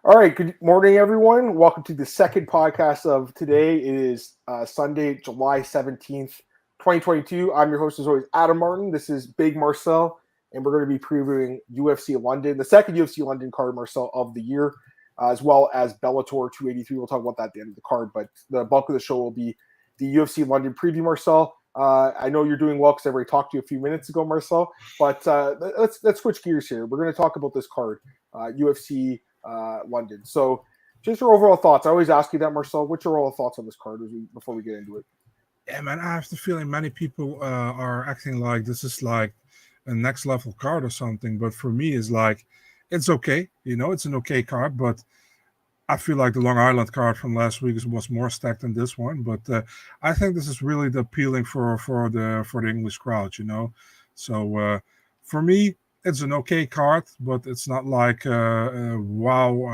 All right, good morning, everyone. Welcome to the second podcast of today. It is Sunday, July 17th, 2022. I'm your host, as always, Adam Martin. This is Big Marcel, and we're going to be previewing UFC London, the second UFC London card, Marcel, of the year, as well as Bellator 283. We'll talk about that at the end of the card, but the bulk of the show will be the UFC London preview, Marcel. I know you're doing well because I already talked to you a few minutes ago, Marcel, but let's switch gears here. We're going to talk about this card, UFC London. So, just your overall thoughts. I always ask you that, Marcel. What's your overall thoughts on this card before we get into it? Yeah, man, I have the feeling many people are acting like this is like a next level card or something. But for me, it's like, it's okay. It's an okay card. But I feel like the Long Island card from last week was more stacked than this one. But I think this is really the appealing for the English crowd. So for me, it's an okay card, but it's not like wow.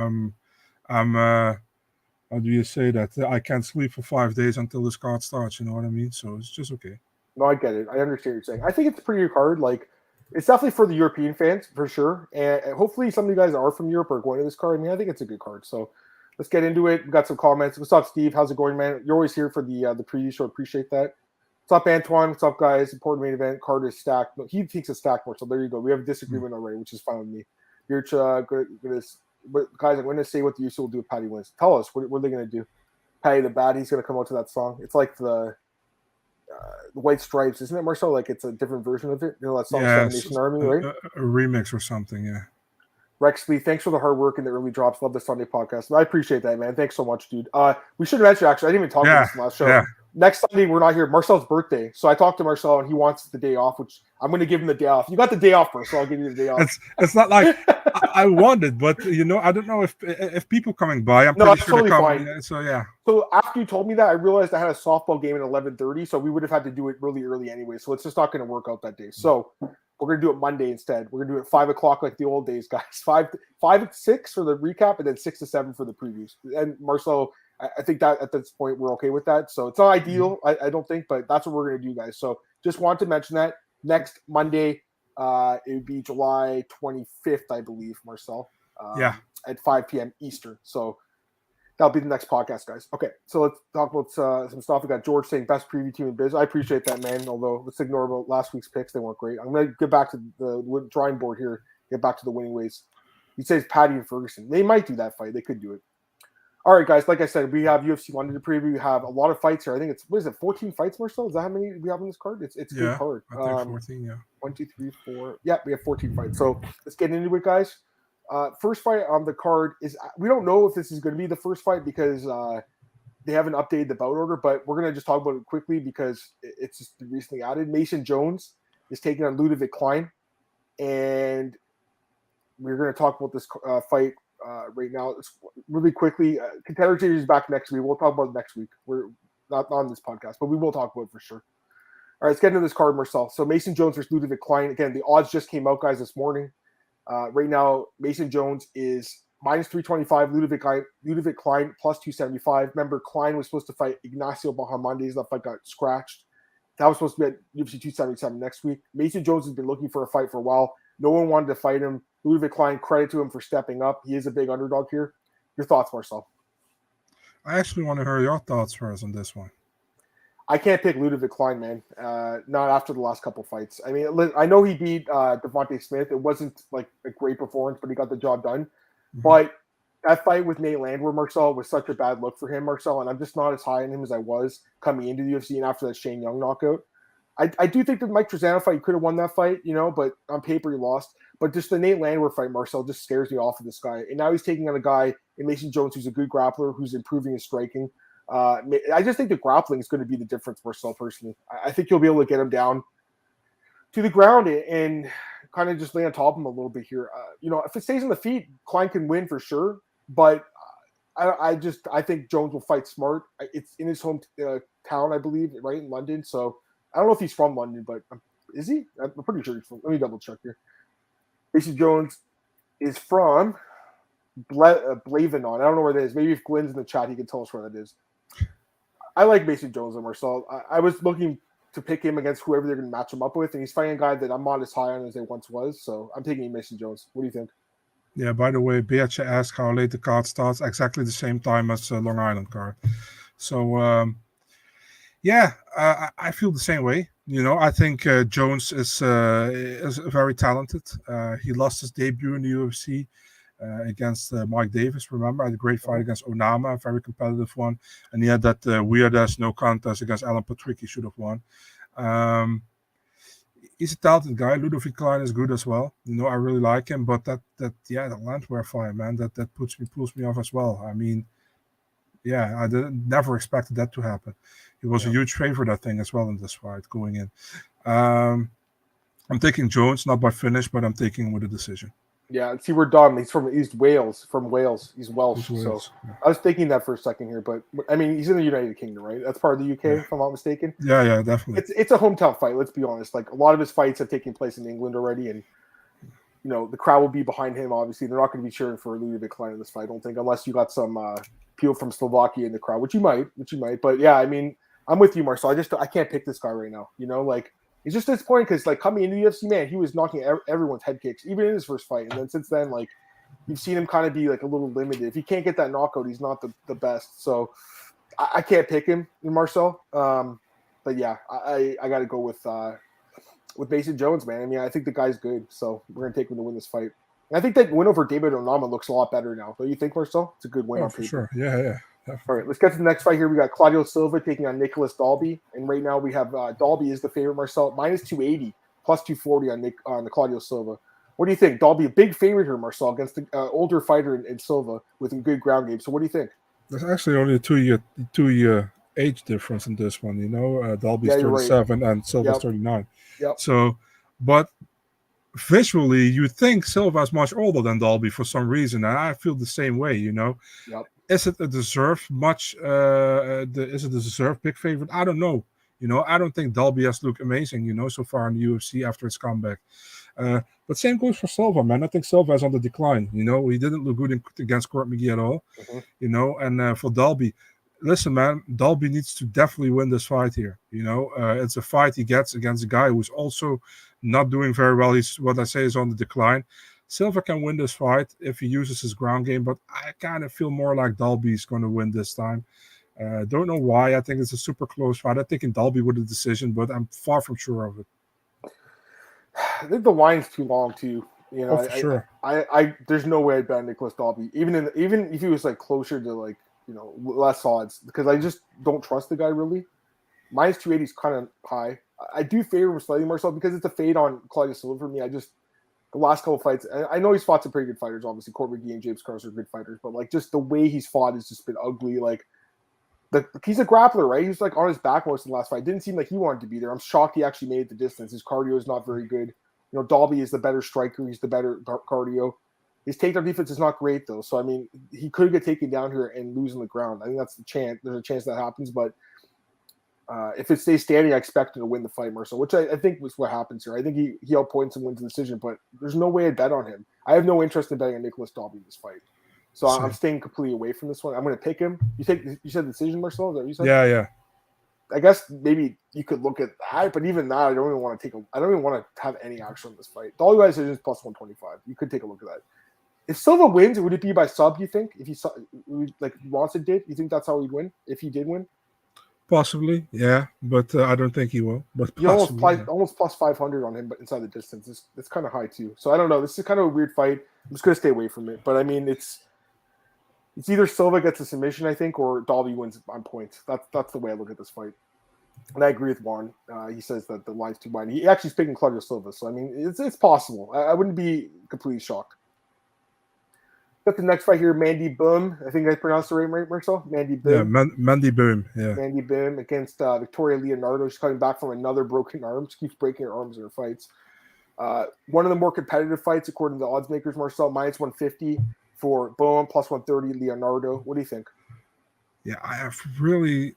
I'm how do you say that? I can't sleep for 5 days until this card starts. You know what I mean? So it's just okay. No, I get it. I understand what you're saying. I think it's a pretty good card. Like, it's definitely for the European fans for sure, and hopefully some of you guys are from Europe or going to this card. I mean, I think it's a good card. So let's get into it. We got some comments. What's up, Steve? How's it going, man? You're always here for the preview show. Appreciate that. What's up, Antoine? What's up, guys? Important main event. Card is stacked. No, he thinks it's stacked more. So there you go. We have a disagreement already, which is fine with me. You're but guys, I'm going to say what the UFC will do if Paddy wins. Tell us, what are they going to do? Paddy the Bad, he's going to come out to that song. It's like the White Stripes, isn't it, Marcel? Like it's a different version of it. That song, Seven Nation Army, right? A remix or something, yeah. Rex Lee, thanks for the hard work and the early drops. Love the Sunday podcast. I appreciate that, man. Thanks so much, dude. We should have mentioned, actually, I didn't even talk about this last show. Yeah. Next Sunday, we're not here. Marcel's birthday. So I talked to Marcel, and he wants the day off, which I'm going to give him the day off. You got the day off, Marcel. I'll give you the day off. It's not like I want it, but, I don't know if people coming by, I'm pretty sure they're coming. Fine. So, yeah. So after you told me that, I realized I had a softball game at 11:30, so we would have had to do it really early anyway. So it's just not going to work out that day. So we're going to do it Monday instead. We're going to do it at 5 o'clock like the old days, guys. 5 to 6 for the recap, and then 6 to 7 for the previews. And Marcel, I think that at this point we're okay with that. So it's not ideal, I don't think, but that's what we're going to do, guys. So just wanted to mention that next Monday, it would be July 25th, I believe, Marcel. At 5 p.m. Eastern. So that'll be the next podcast, guys. Okay, so let's talk about some stuff. We got George saying best preview team in biz. I appreciate that, man. Although let's ignore about last week's picks; they weren't great. I'm going to get back to the drawing board here. Get back to the winning ways. He says Paddy and Ferguson. They might do that fight. They could do it. All right, guys. Like I said, we have UFC London to preview. We have a lot of fights here. I think it's 14 fights, Marcel? Is that how many we have on this card? It's a good card. I think 14. Yeah. 1, 2, 3, 4. Yeah, we have 14 fights. So let's get into it, guys. First fight on the card is, we don't know if this is going to be the first fight because they haven't updated the bout order, but we're going to just talk about it quickly because it's just been recently added. Mason Jones is taking on Ludovit Klein, and we're going to talk about this fight right now. It's really quickly. Contender Series is back next week. We'll talk about it next week. We're not on this podcast, but we will talk about it for sure. All right, let's get into this card, Marcel. So Mason Jones versus Ludovit Klein. Again, the odds just came out, guys, this morning. Right now, Mason Jones is minus 325. Ludovit Klein plus 275. Remember, Klein was supposed to fight Ignacio Bahamondes. That fight got scratched. That was supposed to be at UFC 277 next week. Mason Jones has been looking for a fight for a while. No one wanted to fight him. Ludovit Klein, credit to him for stepping up. He is a big underdog here. Your thoughts, Marcel? I actually want to hear your thoughts first on this one. I can't pick Ludovit Klein, man. Not after the last couple fights. I mean, I know he beat Devontae Smith. It wasn't like a great performance, but he got the job done. Mm-hmm. But that fight with Nate Landwehr, Marcel, was such a bad look for him, Marcel, and I'm just not as high on him as I was coming into the UFC and after that Shane Young knockout. I do think the Mike Trezano fight, he could have won that fight, but on paper he lost. But just the Nate Landwehr fight, Marcel, just scares me off of this guy. And now he's taking on a guy in Mason Jones who's a good grappler, who's improving his striking. I just think the grappling is going to be the difference, Marcel, personally. I think you'll be able to get him down to the ground and kind of just lay on top of him a little bit here. If it stays on the feet, Klein can win for sure. But I think Jones will fight smart. It's in his home town, I believe, right in London. So I don't know if he's from London, but is he? I'm pretty sure he's from. Let me double check here. Mason Jones is from Blavenon. I don't know where that is. Maybe if Glenn's in the chat, he can tell us where that is. I like Mason Jones and Marcel. I was looking to pick him against whoever they're going to match him up with, and he's fighting a guy that I'm not as high on as I once was. So I'm taking Mason Jones. What do you think? Yeah, by the way, Beatrice asked how late the card starts. Exactly the same time as Long Island card. So, I feel the same way. I think Jones is very talented. He lost his debut in the UFC against Mike Davis. Remember, had a great fight against Onama, a very competitive one, and he had that weird-ass no contest against Alan Patrick. He should have won. He's a talented guy. Ludovit Klein is good as well. I really like him, but the Landwehr fight, man, that pulls me off as well. I mean, yeah, I never expected that to happen. He was a huge favorite, I think, as well in this fight going in. I'm taking Jones, not by finish, but I'm taking with a decision. Yeah, see, we're done. He's from Wales. He's Welsh. So I was thinking that for a second here, but I mean, he's in the United Kingdom, right? That's part of the UK, if I'm not mistaken. Yeah, definitely. It's a hometown fight. Let's be honest. Like a lot of his fights have taken place in England already, and the crowd will be behind him. Obviously, they're not going to be cheering for Ludovit Klein in this fight. I don't think, unless you got some people from Slovakia in the crowd, which you might. But yeah, I mean, I'm with you, Marcel. I can't pick this guy right now. It's just disappointing because, like, coming into the UFC, man, he was knocking everyone's head kicks, even in his first fight. And then since then, like, you've seen him kind of be, like, a little limited. If he can't get that knockout, he's not the best. So I can't pick him, Marcel. But, yeah, I got to go with Mason Jones, man. I mean, I think the guy's good. So we're going to take him to win this fight. And I think that win over David Onama looks a lot better now. Don't you think, Marcel? It's a good win on paper. For sure. Yeah. All right, let's get to the next fight here. We got Claudio Silva taking on Nicolas Dalby, and right now we have Dalby is the favorite. Marcel minus 280, plus 240 on the Claudio Silva. What do you think? Dalby a big favorite here, Marcel, against the older fighter in Silva with a good ground game. So what do you think? There's actually only a two-year age difference in this one. Dalby's 37 right. And Silva's 39. Yep. So, but visually, you think Silva is much older than Dalby for some reason, and I feel the same way. Yep. Is it a deserved big favorite? I don't know. I don't think Dalby has looked amazing, so far in the UFC after his comeback. But same goes for Silva, man. I think Silva is on the decline. He didn't look good against Court McGee at all. Mm-hmm. And for Dalby, listen, man, Dalby needs to definitely win this fight here. It's a fight he gets against a guy who's also not doing very well. He's what I say is on the decline. Silva can win this fight if he uses his ground game, but I kind of feel more like Dalby's going to win this time. Don't know why. I think it's a super close fight. I'm thinking Dalby with a decision, but I'm far from sure of it. I think the line's too long, too. For sure. I there's no way I'd bet Nicolas Dalby, even if he was like closer to like less odds, because I just don't trust the guy really. Minus 280 is kind of high. I do favor him slightly, Marcel, because it's a fade on Claudio Silva for me. The last couple of fights, I know he's fought some pretty good fighters. Obviously, Court McGee and James Carson are good fighters, but like just the way he's fought has just been ugly. Like he's a grappler, right? He's like on his back most of the last fight. Didn't seem like he wanted to be there. I'm shocked he actually made it the distance. His cardio is not very good. Dalby is the better striker. He's the better cardio. His takedown defense is not great though. So I mean, he could get taken down here and lose on the ground. I think that's the chance. There's a chance that happens, but. If it stays standing, I expect him to win the fight, Marcel, which I think was what happens here. I think he outpoints and wins the decision, but there's no way I'd bet on him. I have no interest in betting on Nicolas Dalby in this fight. So I'm staying completely away from this one. I'm going to pick him. You said decision, Marcel? Is that what you said? Yeah. I guess maybe you could look at that, but even that, I don't even want to have any action on this fight. Dalby by decision is plus 125. You could take a look at that. If Silva wins, would it be by sub, you think? If he like Ronson did, you think that's how he'd win? If he did win? Possibly, yeah, but I don't think he will. But you almost plus 500 on him, but inside the distance, it's kind of high too. So I don't know. This is kind of a weird fight. I'm just gonna stay away from it. But I mean, it's either Silva gets a submission, I think, or Dalby wins on points. That's the way I look at this fight. And I agree with Juan. He says that the line's too wide. He actually is picking Claudio Silva, so I mean, it's possible. I wouldn't be completely shocked. Got the next fight here, Mandy Bohm. I think I pronounced it right, Marcel? Mandy Bohm. Yeah, Mandy Bohm. Yeah. Mandy Bohm against Victoria Leonardo. She's coming back from another broken arm. She keeps breaking her arms in her fights. One of the more competitive fights, according to the odds makers, Marcel, minus 150 for Bohm, plus 130 Leonardo. What do you think? Yeah, I have really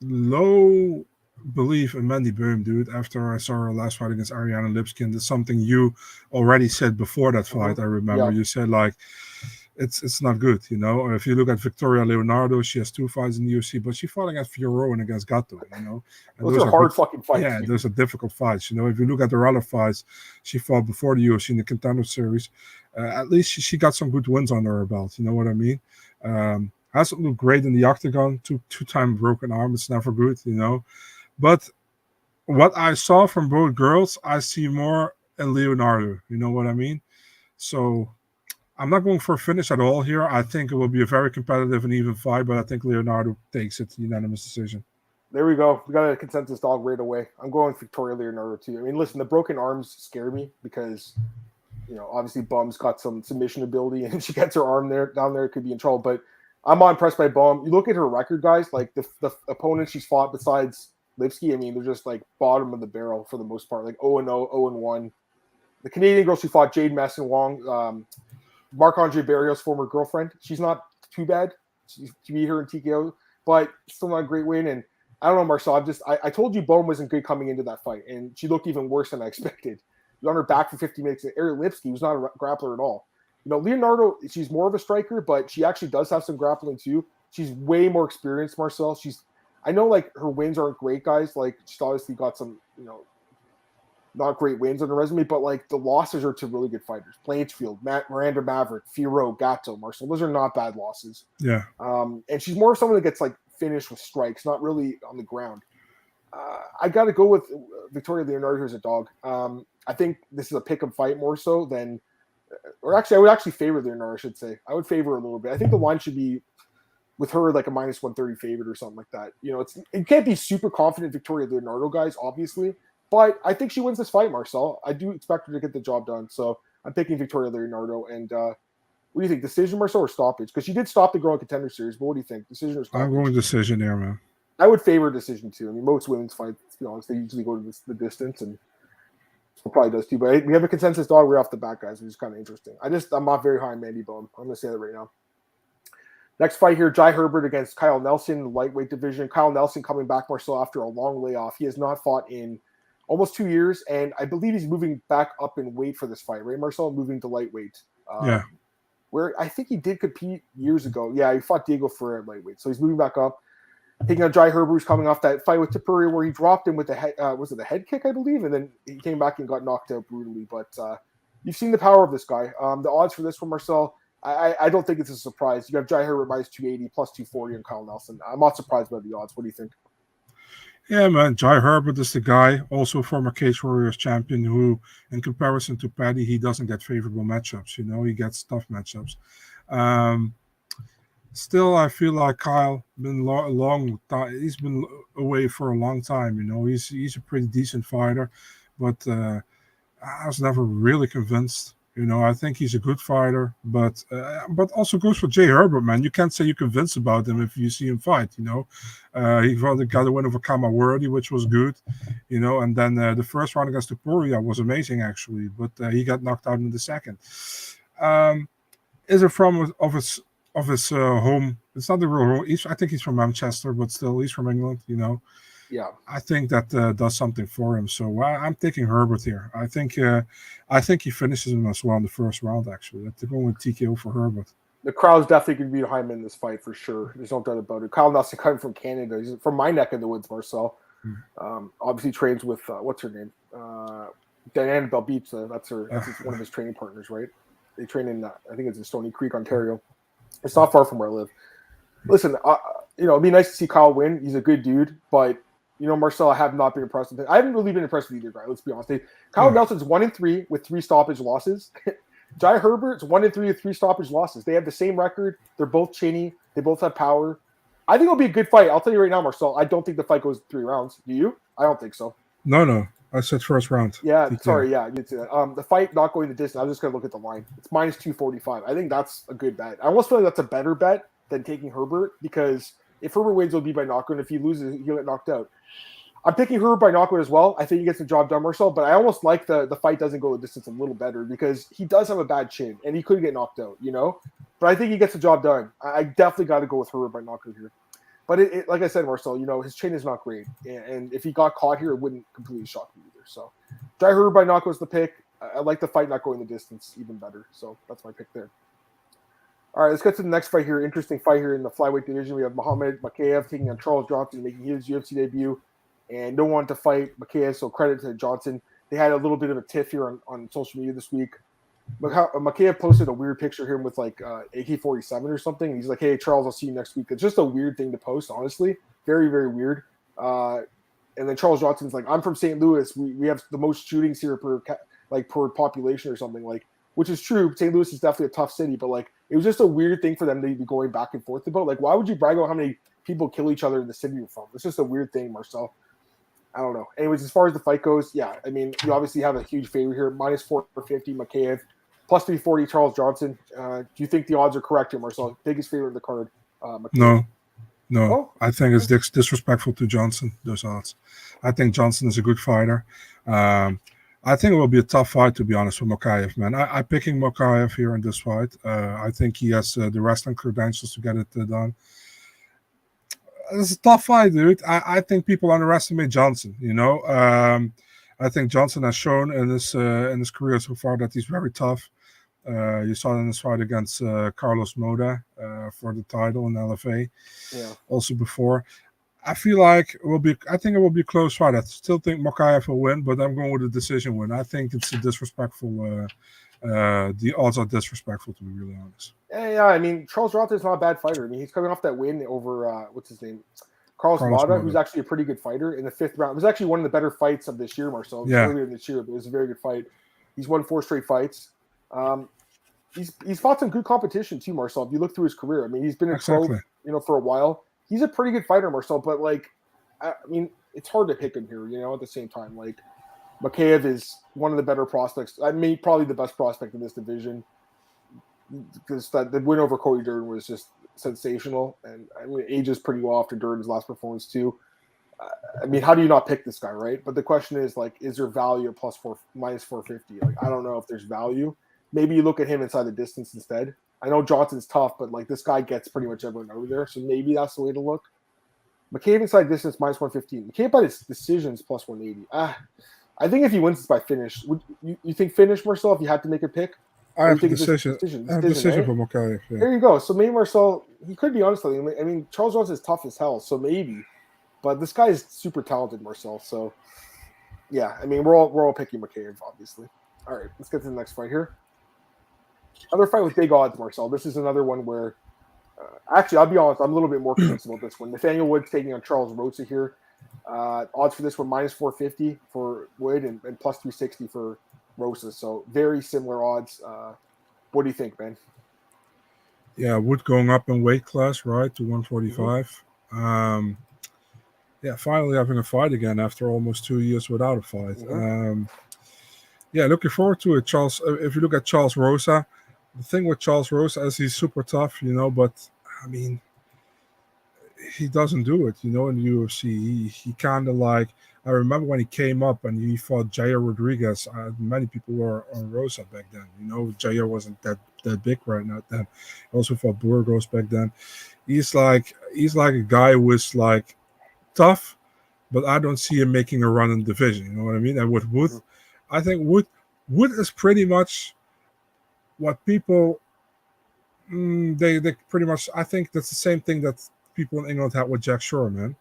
low belief in Mandy Bohm, dude. After I saw her last fight against Ariana Lipskin, that's something you already said before that fight. I remember you said like it's not good, If you look at Victoria Leonardo, she has 2 fights in the UFC, but she fought against Fiorot and against Gatto, And those are hard fucking fights. Yeah, those are difficult fights. If you look at her other fights, she fought before the UFC in the Contender Series. At least she got some good wins under her belt. You know what I mean? Hasn't looked great in the octagon. Two-time broken arm. It's never good, you know. But what I saw from both girls, I see more in Leonardo. You know what I mean? So I'm not going for a finish at all here. I think it will be a very competitive and even fight, but I think Leonardo takes it unanimous decision. There we go. We got a consensus dog right away. I'm going with Victoria Leonardo too. I mean, listen, the broken arms scare me because, you know, obviously Bohm's got some submission ability, and if she gets her arm down there, it could be in trouble. But I'm not impressed by Bohm. You look at her record, guys. Like the opponents she's fought besides Lipsky, I mean, they're just like bottom of the barrel for the most part. Like 0-0, 0-1. The Canadian girl she fought, Jade Messon Wong, Marc-Andre Barrios' former girlfriend. She's not too bad. She beat her in TKO, but still not a great win. And I don't know, Marcel. I told you Bohm wasn't good coming into that fight, and she looked even worse than I expected. You're on her back for 50 minutes. And Ariel Lipsky was not a grappler at all. You know, Leonardo, she's more of a striker, but she actually does have some grappling too. She's way more experienced, Marcel. I know, like, her wins aren't great, guys. Like, she's obviously got some, you know, not great wins on her resume, but like the losses are to really good fighters. Blanchfield, Miranda Maverick, Firo, Gatto, Marcel. Those are not bad losses. Yeah. And she's more someone that gets like finished with strikes, not really on the ground. I got to go with Victoria Leonardo here as a dog. I think this is a pick-em fight more so than, or actually, I would actually favor Leonardo, I should say. I would favor her a little bit. I think the line should be with her like a minus 130 favorite or something like that. You know, it can't be super confident Victoria Leonardo, guys, obviously. But I think she wins this fight, Marcel. I do expect her to get the job done. So I'm picking Victoria Leonardo. And what do you think, decision, Marcel, or stoppage? Because she did stop the girl in Contender Series. But what do you think, decision or stoppage? I'm going decision there, man. I would favor decision too. I mean, most women's fights, to be honest, they usually go to the distance, and it probably does too. But we have a consensus dog right off the bat, guys, which is kind of interesting. I'm not very high on Mandy Bohm. I'm going to say that right now. Next fight here, Jai Herbert against Kyle Nelson in the lightweight division. Kyle Nelson coming back, Marcel, after a long layoff. He has not fought in almost 2 years, and I believe he's moving back up in weight for this fight, right, Marcel? Moving to lightweight. Yeah. Where I think he did compete years ago. Yeah, he fought Diego Ferreira at lightweight. So he's moving back up. Taking on Jai Herbert, who's coming off that fight with Tapuria where he dropped him with the head, was it the head kick, I believe? And then he came back and got knocked out brutally. But you've seen the power of this guy. The odds for this one, Marcel, I don't think it's a surprise. You have Jai Herbert minus 280, plus 240 on Kyle Nelson. I'm not surprised by the odds. What do you think? Yeah, man. Jai Herbert is the guy, also former Cage Warriors champion, who, in comparison to Paddy, he doesn't get favorable matchups. You know, he gets tough matchups. Still, I feel like Kyle been long time. He's been away for a long time. You know, he's a pretty decent fighter, but I was never really convinced. You know, I think he's a good fighter, but also goes for Jai Herbert, man. You can't say you're convinced about him if you see him fight. You know, he got a win over Kamaworthy, which was good. You know, and then the first round against Tapuria was amazing actually, but he got knocked out in the second. Is it from of his home? It's not the real home. I think he's from Manchester, but still, he's from England. You know. Yeah, I think that does something for him. So I'm taking Herbert here. I think he finishes him as well in the first round. Actually, they're going with TKO for Herbert. The crowd's definitely going to be behind him in this fight for sure. There's no doubt about it. Kyle Nelson coming from Canada. He's from my neck of the woods, Marcel. Obviously trains with what's her name, Diana Belbita. That's one of his training partners, right? They train in I think it's in Stony Creek, Ontario. It's not far from where I live. Listen, you know, it'd be nice to see Kyle win. He's a good dude, but you know, Marcel, I have not been impressed with him. I haven't really been impressed with either guy. Let's be honest. Kyle Nelson's 1-3 with 3 stoppage losses. Jai Herbert's 1-3 with 3 stoppage losses. They have the same record. They're both chinny. They both have power. I think it'll be a good fight. I'll tell you right now, Marcel. I don't think the fight goes 3 rounds. Do you? I don't think so. No. I said first round. Yeah, sorry. Yeah, you did say that. The fight not going the distance. I'm just going to look at the line. It's minus 245. I think that's a good bet. I almost feel like that's a better bet than taking Herbert because if Herbert wins, it'll be by knockout. And if he loses, he'll get knocked out. I'm picking Herbert by knockout as well. I think he gets the job done, Marcel, but I almost like the fight doesn't go the distance a little better because he does have a bad chin and he could get knocked out, you know? But I think he gets the job done. I definitely got to go with Herbert by knockout here. But it, like I said, Marcel, you know, his chin is not great. And if he got caught here, it wouldn't completely shock me either. So Jai Herbert by knockout is the pick. I like the fight not going the distance even better. So that's my pick there. All right, let's get to the next fight here. Interesting fight here in the flyweight division. We have Mokaev taking on Charles Johnson, making his UFC debut. And no one to fight Mokaev, so credit to Johnson. They had a little bit of a tiff here on social media this week. Mokaev posted a weird picture of him with like AK-47 or something. He's like, "Hey Charles, I'll see you next week." It's just a weird thing to post, honestly. Very, very weird. And then Charles Johnson's like, "I'm from St. Louis. We have the most shootings here per population or something like." Which is true. St. Louis is definitely a tough city, but like it was just a weird thing for them to be going back and forth about. Like, why would you brag about how many people kill each other in the city you're from? It's just a weird thing, Marcel. I don't know. Anyways, as far as the fight goes, yeah, I mean, you obviously have a huge favorite here. -450, Mokaev. +340, Charles Johnson. Do you think the odds are correct here, Marcel? Biggest favorite in the card, No. Oh? I think it's disrespectful to Johnson, those odds. I think Johnson is a good fighter. I think it will be a tough fight, to be honest, for Mokaev, man. I'm picking Mokaev here in this fight. I think he has the wrestling credentials to get it done. It's a tough fight, dude. I think people underestimate Johnson. I think Johnson has shown in his career so far that he's very tough. You saw it in his fight against Carlos Moda for the title in LFA. Yeah. Also before, I feel like it will be. I think it will be a close fight. I still think Mokaev will win, but I'm going with a decision win. I think it's a disrespectful. The odds are disrespectful, to be really honest. Yeah, I mean, Charles Johnson's not a bad fighter. I mean, he's coming off that win over what's his name, Carlos Mata, who's actually a pretty good fighter in the 5th round. It was actually one of the better fights of this year, Marcel. Earlier in this year, but it was a very good fight. He's won 4 straight fights. He's fought some good competition too, Marcel. If you look through his career, I mean, he's been in pro, for a while. He's a pretty good fighter, Marcel. But like, I mean, it's hard to pick him here. At the same time, like, Mokaev is one of the better prospects. I mean, probably the best prospect in this division. Because the win over Cody Durden was just sensational, and I mean, ages pretty well after Durden's last performance too. I mean, how do you not pick this guy, right? But the question is, like, is there value at -450? Like, I don't know if there's value. Maybe you look at him inside the distance instead. I know Johnson's tough, but like this guy gets pretty much everyone over there, so maybe that's the way to look. Mokaev inside distance -115. Mokaev by his decisions +180. I think if he wins this by finish, would you think finish, Marcel? If you had to make a pick. I have a decision. I have a decision for Mokaev. Yeah. There you go. So maybe Marcel, he could be honest with you. I mean, Charles Johnson is tough as hell, so maybe. But this guy is super talented, Marcel. So yeah, I mean, we're all picking Mokaev, obviously. All right, let's get to the next fight here. Another fight with big odds, Marcel. This is another one where, actually, I'll be honest, I'm a little bit more convinced about this one. Nathaniel Wood's taking on Charles Rosa here. Odds for this one -450 for Wood and +360 for Rosa. So very similar odds. What do you think, man? Yeah, Wood going up in weight class, right, to 145. Yeah, finally having a fight again after almost 2 years without a fight. Yeah, looking forward to it, Charles. If you look at Charles Rosa, the thing with Charles Rosa is he's super tough, but I mean, he doesn't do it, in the UFC. He kind of like, I remember when he came up and he fought Jair Rodriguez. Many people were on Rosa back then. Jair wasn't that big right now then. He also fought Burgos back then. He's like a guy who is like tough, but I don't see him making a run in the division. You know what I mean? And with Wood, I think Wood is pretty much what people they pretty much. I think that's the same thing that people in England had with Jack Shore, man.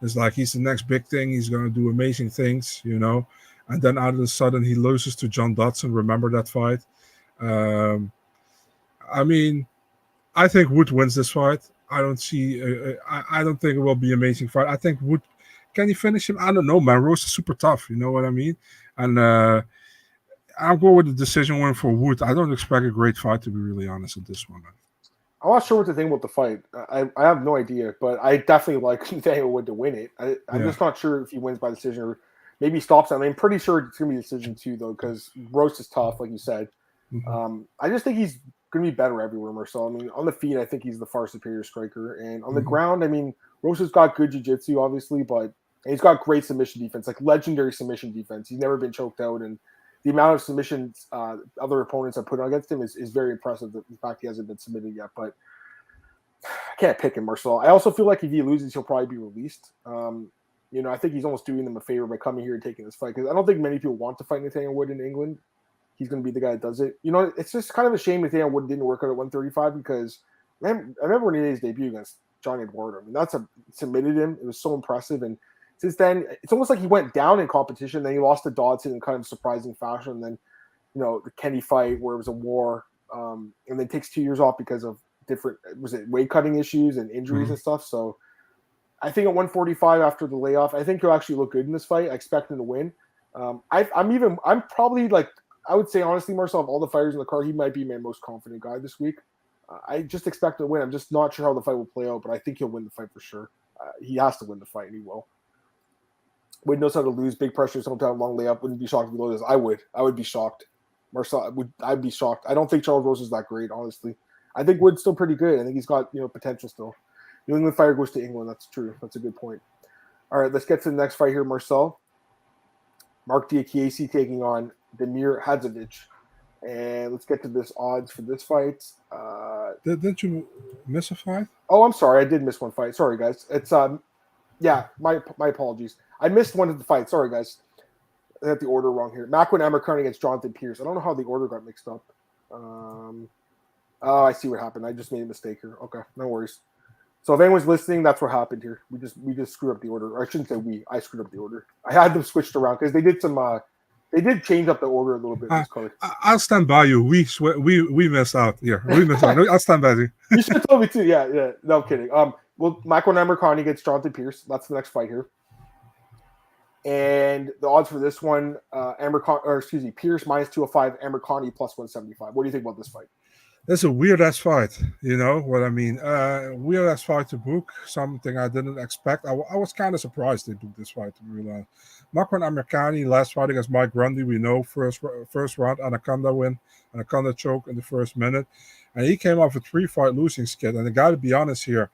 It's like he's the next big thing. He's going to do amazing things, and then out of the sudden he loses to John Dodson. Remember that fight? I mean, I think Wood wins this fight. I don't see. I don't think it will be an amazing fight. I think Wood. Can he finish him? I don't know, man. Rose is super tough. You know what I mean? And I'll go with the decision win for Wood. I don't expect a great fight, to be really honest, at this one, man. I'm not sure what to think about the fight. I have no idea, but I definitely like Nathaniel Wood to win it. I'm just not sure if he wins by decision or maybe stops him. I'm pretty sure it's going to be a decision too, though, because Rose is tough, like you said. I just think he's going to be better everywhere, Marcel. I mean, on the feet, I think he's the far superior striker. And on the ground, I mean, Rosa's got good jiu-jitsu, obviously, but he's got great submission defense, like legendary submission defense. He's never been choked out, and the amount of submissions other opponents have put against him is very impressive. The fact he hasn't been submitted yet, but I can't pick him, Marcel. I also feel like if he loses, he'll probably be released. I think he's almost doing them a favor by coming here and taking this fight, because I don't think many people want to fight Nathaniel Wood in England. He's going to be the guy that does it. It's just kind of a shame Nathaniel Wood didn't work out at 135, because I remember when he made his debut against Johnny Eduardo. I mean, submitted him. It was so impressive, and since then, it's almost like he went down in competition. Then he lost to Dodson in kind of surprising fashion. And then the Kenny fight where it was a war, and then takes 2 years off because of different weight cutting issues and injuries and stuff. So I think at 145 after the layoff, I think he'll actually look good in this fight. I expect him to win. I'm probably like, I would say honestly, Marcel, of all the fighters in the card, he might be my most confident guy this week. I just expect him to win. I'm just not sure how the fight will play out, but I think he'll win the fight for sure. He has to win the fight, and he will. Wood knows how to lose, big pressure, sometimes long layup. Wouldn't be shocked if he lost this. I would be shocked. Marcel, I'd be shocked. I don't think Charles Rosa is that great, honestly. I think Wood's still pretty good. I think he's got potential still. New England fighter goes to England. That's true. That's a good point. All right, let's get to the next fight here, Marcel. Marc Diakiese taking on Damir Hadzovic. And let's get to this odds for this fight. Didn't you miss a fight? Oh, I'm sorry. I did miss one fight. Sorry, guys. It's my apologies. I missed one of the fights. Sorry, guys. I got the order wrong here. Makwan Amirkhani against Jonathan Pearce. I don't know how the order got mixed up. Oh, I see what happened. I just made a mistake here. Okay, no worries. So if anyone's listening, that's what happened here. We just screwed up the order. Or I shouldn't say we. I screwed up the order. I had them switched around because they did change up the order a little bit. I'll stand by you. We missed out here. We missed out. I'll stand by you. You should have told me too. Yeah. No I'm kidding. Well, Makwan Amirkhani against Jonathan Pearce. That's the next fight here. And the odds for this one, Pearce minus 205, Amirkhani plus 175. What do you think about this fight? It's a weird-ass fight, you know what I mean? Weird-ass fight to book, something I didn't expect. I was kind of surprised they booked this fight, to be real honest. Makwan Amirkhani, last fight against Mike Grundy, we know, first round, Anaconda win, Anaconda choke in the first minute. And he came off a 3-fight losing skid. And I got to be honest here,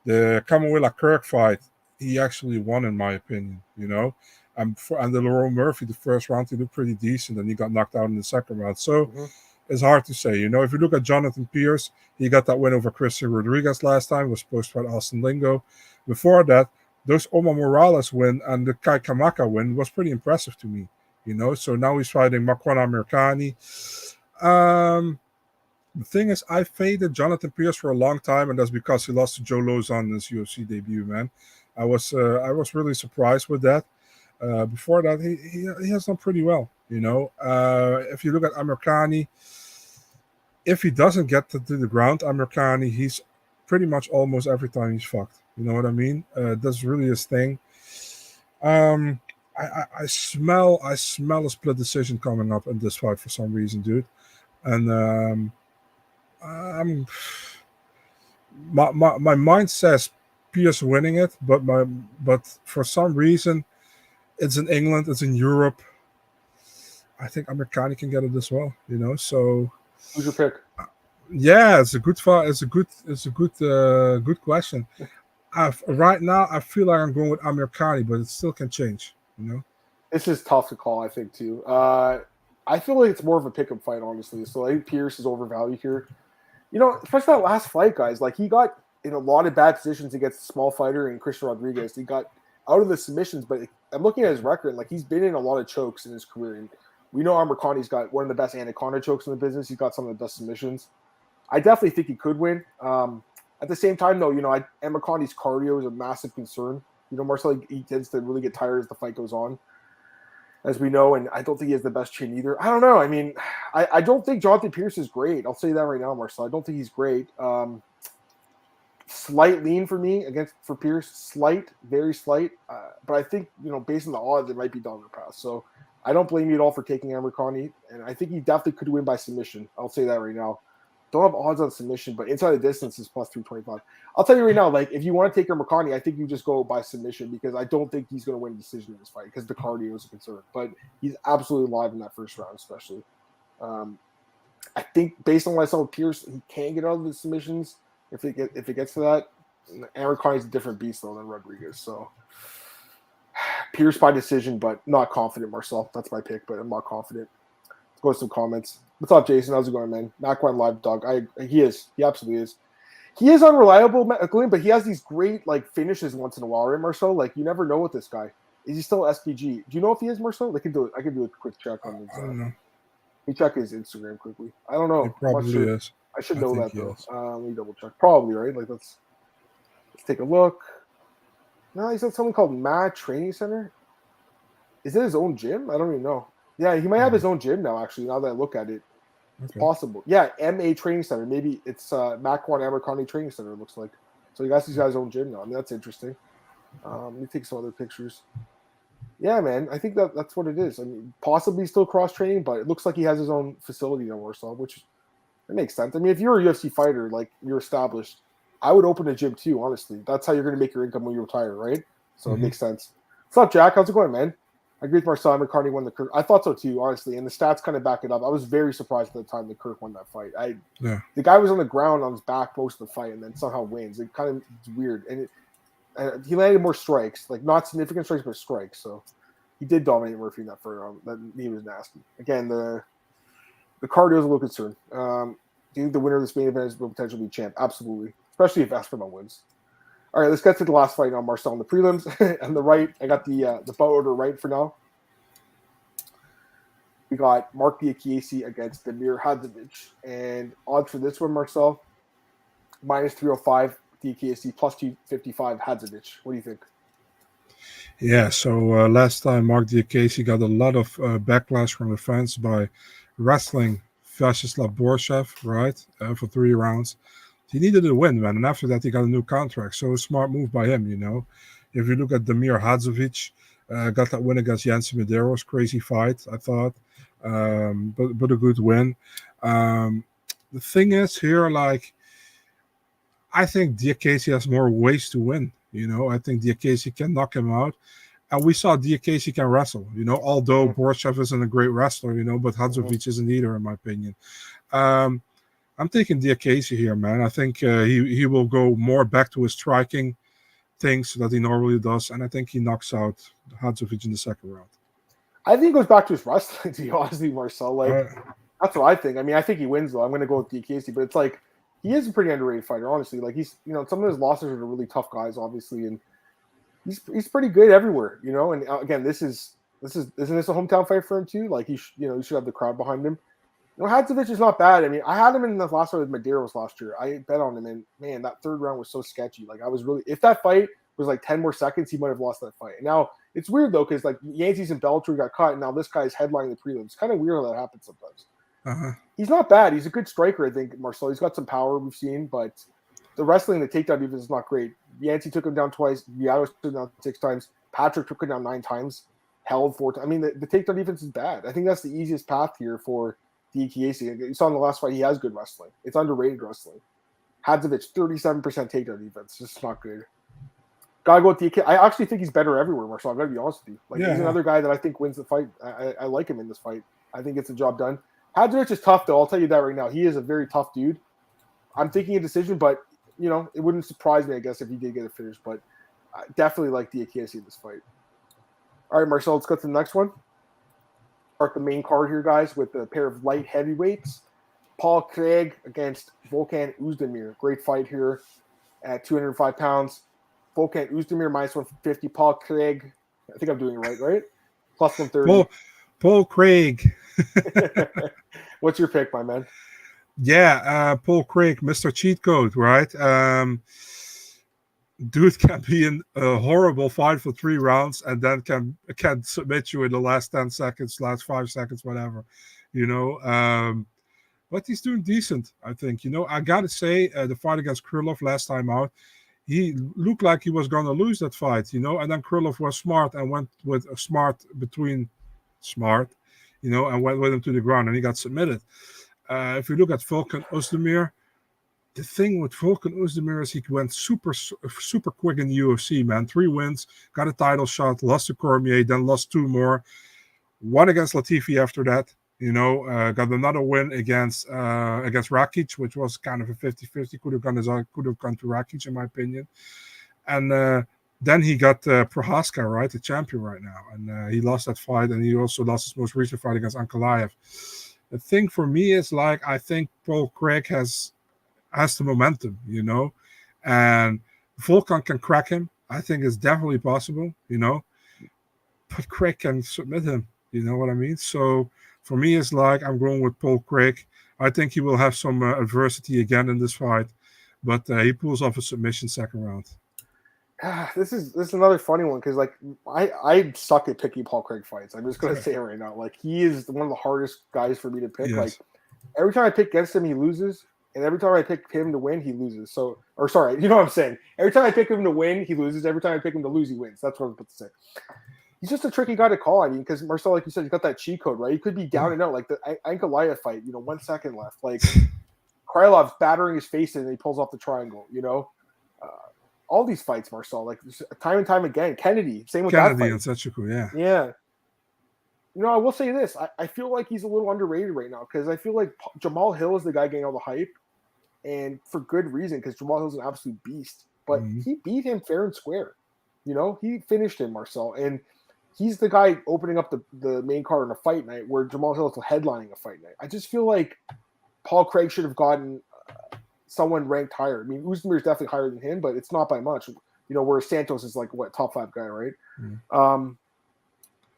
the Kamawila Kirk fight, he actually won, in my opinion, you know? And the Laurel Murphy, the first round, he looked pretty decent, and he got knocked out in the second round. So... It's hard to say. You know, if you look at Jonathan Pearce, he got that win over Christian Rodriguez last time, was supposed to fight Austin Lingo. Before that, those Omar Morales win and the Kai Kamaka win was pretty impressive to me, you know. So now he's fighting Makwan Amirkhani. The thing is, I faded Jonathan Pearce for a long time, and that's because he lost to Joe Lozon in his UFC debut, man. I was really surprised with that. Before that, he has done pretty well, you know. If you look at Amirkhani, if he doesn't get to the ground, Amirkhani, he's pretty much almost every time he's fucked. You know what I mean? That's really his thing. I smell a split decision coming up in this fight for some reason, dude. And my mind says Pearce winning it, but for some reason, it's in England, it's in Europe. I think Amirkhani can get it as well, you know. So who's your pick? Yeah, it's a good fight. It's a good question. Right now, I feel like I'm going with Amirkhani, but it still can change, you know. This is tough to call, I think, too. I feel like it's more of a pick-up fight, honestly. So I think Pearce is overvalued here. You know, especially that last fight, guys. Like, he got in a lot of bad positions against a small fighter and Christian Rodriguez. He got out of the submissions, but I'm looking at his record. Like, he's been in a lot of chokes in his career. And we know Amirkhani's got one of the best anaconda chokes in the business. He's got some of the best submissions. I definitely think he could win. At the same time, though, you know, Amirkhani's cardio is a massive concern. You know, Marcel, he tends to really get tired as the fight goes on, as we know, and I don't think he has the best chin either. I don't know. I mean, I don't think Jonathan Pearce is great. I'll say that right now, Marcel. I don't think he's great. Slight lean for me for Pearce. Slight, very slight. But I think, you know, based on the odds, it might be Dalby pass. So I don't blame you at all for taking Amirkhani, and I think he definitely could win by submission. I'll say that right now. Don't have odds on submission, but inside the distance is plus 325. I'll tell you right now, like, if you want to take Amirkhani, I think you just go by submission because I don't think he's going to win a decision in this fight because the cardio is a concern. But he's absolutely live in that first round, especially. I think based on what I saw with Pearce, he can get out of the submissions if it gets to that. Amirkhani is a different beast though than Rodriguez, so Pearce by decision, but not confident. Marcel, that's my pick, but I'm not confident. Let's go with some comments. What's up, Jason? How's it going, man? Makwan live dog. He absolutely is. He is unreliable, but he has these great like finishes once in a while, right, Marcel? Like you never know with this guy. Is he still SPG? Do you know if he is, Marcel? I can do a quick check on his. I don't know. Let me check his Instagram quickly. I don't know. He probably is. I should know that though. Let me double check. Probably right. Like let's take a look. No, he's at something called Mad Training Center. Is it his own gym? I don't even know. Yeah, he might have his own gym now. Actually, now that I look at it, it's possible. Yeah, MA Training Center. Maybe it's Makwan Amirkhani Training Center. It looks like. So he got his own gym now. I mean, that's interesting. Let me take some other pictures. Yeah, man. I think that's what it is. I mean, possibly still cross training, but it looks like he has his own facility in Warsaw, which it makes sense. I mean, if you're a UFC fighter, like you're established, I would open a gym too. Honestly, that's how you're going to make your income when you retire, right? So it makes sense. What's up, Jack? How's it going, man? I agree with Marcel. McCartney won the Kirk. I thought so too, honestly, and the stats kind of back it up. I was very surprised at the time that Kirk won that fight. The guy was on the ground on his back most of the fight, and then somehow wins. It's weird, and he landed more strikes, like not significant strikes, but strikes. So he did dominate Murphy in that first round. That knee was nasty. Again, the cardio is a little concern. Do you think the winner of this main event will potentially be champ? Absolutely, especially if Aspinall wins. All right, let's get to the last fight now, Marcel, on the prelims. On the right, I got the bout order right for now. We got Marc Diakiese against Damir Hadzovic. And odds for this one, Marcel, minus 305 Diakiese, plus 255 Hadzovic. What do you think? Yeah, so last time Marc Diakiese got a lot of backlash from the fans by wrestling Vyacheslav Borshev, right, for 3 rounds. He needed a win, man, and after that he got a new contract. So a smart move by him, you know. If you look at Damir Hadzovic, got that win against Yancy Medeiros, crazy fight, I thought, but a good win. The thing is here, like, I think Diakiese has more ways to win. You know, I think Diakiese can knock him out. And we saw Diakiese can wrestle, you know, although Borshev isn't a great wrestler, you know, but Hadzovic isn't either, in my opinion. I'm taking Diakiese here, man. I think he will go more back to his striking things that he normally does, and I think he knocks out Hadzovic in the second round. I think he goes back to his wrestling, to be honest with you, Marcel. Like, that's what I think. I mean, I think he wins, though. I'm going to go with Diakiese, but it's like, he is a pretty underrated fighter, honestly. Like, he's, you know, some of his losses are to really tough guys, obviously, and he's pretty good everywhere, you know. And again, isn't this a hometown fight for him too? Like, he should have the crowd behind him. You know, Hadzovic is not bad. I mean, I had him in the last fight with Medeiros last year. I bet on him, and man, that third round was so sketchy. Like, I was really, if that fight was like 10 more seconds, he might have lost that fight. And now it's weird though, because like Yancy's and Bellator got cut, and now this guy's headlining the prelims. It's kind of weird how that happens sometimes. He's not bad. He's a good striker, I think, Marcel. He's got some power we've seen, but the wrestling, the takedown defense is not great. Yancy took him down twice. Viatos took him down 6 times. Patrick took him down 9 times. Held 4 times. I mean, the takedown defense is bad. I think that's the easiest path here for Diakiese. You saw in the last fight, he has good wrestling. It's underrated wrestling. Hadzovic, 37% takedown defense. It's just not good. Gotta go with Diakiese. I actually think he's better everywhere, Marcel. I'm gonna be honest with you. Like, he's another guy that I think wins the fight. I like him in this fight. I think gets the job done. Hadzovic is tough, though. I'll tell you that right now. He is a very tough dude. I'm thinking a decision, but you know, it wouldn't surprise me, I guess, if he did get a finish. But I definitely like Diakiese in this fight. All right, Marcel, let's go to the next one. Start the main card here, guys, with a pair of light heavyweights. Paul Craig against Volkan Oezdemir. Great fight here at 205 pounds. Volkan Oezdemir minus 150. Paul Craig, I think I'm doing it right? Plus 130. Paul Craig. What's your pick, my man? Yeah, Paul Craig, Mr. Cheat Code, right? Dude can be in a horrible fight for 3 rounds and then can submit you in the last 10 seconds, last 5 seconds, whatever, you know. But he's doing decent, I think. You know, I got to say, the fight against Krylov last time out, he looked like he was going to lose that fight, you know, and then Krylov was smart and went with a smart, you know, and went with him to the ground and he got submitted. If you look at Volkan Oezdemir, the thing with Volkan Oezdemir is he went super quick in the UFC, man. 3 wins, got a title shot, lost to Cormier, then lost 2 more. Won against Latifi after that, you know, got another win against Rakic, which was kind of a 50-50. Could have gone to Rakic, in my opinion. And then he got Prohaska, right, the champion right now. And he lost that fight, and he also lost his most recent fight against Ankalaev. The thing for me is, like, I think Paul Craig has the momentum, you know, and Volkan can crack him. I think it's definitely possible, you know, but Craig can submit him, you know what I mean? So for me, it's like I'm going with Paul Craig. I think he will have some adversity again in this fight, but he pulls off a submission second round. This is another funny one because like I suck at picking Paul Craig fights. I'm just gonna say it right now. Like he is one of the hardest guys for me to pick. Yes. Like every time I pick against him, he loses, and every time I pick him to win, he loses. So, or sorry, you know what I'm saying? Every time I pick him to win, he loses. Every time I pick him to lose, he wins. That's what I'm about to say. He's just a tricky guy to call. I mean, because Marcel, like you said, he's got that cheat code, right? He could be down and out, like the Ankalaev fight. 1 second left. Like Krylov's battering his face in, and he pulls off the triangle. All these fights, Marcel, like time and time again. Kennedy, same with that fight. Kennedy and Setsuko, yeah. Yeah. I will say this. I feel like he's a little underrated right now because I feel like Jamal Hill is the guy getting all the hype, and for good reason because Jamal Hill's an absolute beast. But he beat him fair and square. He finished him, Marcel, and he's the guy opening up the main card on a fight night where Jamal Hill is headlining a fight night. I just feel like Paul Craig should have gotten someone ranked higher. I mean, Oezdemir is definitely higher than him, but it's not by much. Where Santos is like top 5 guy, right?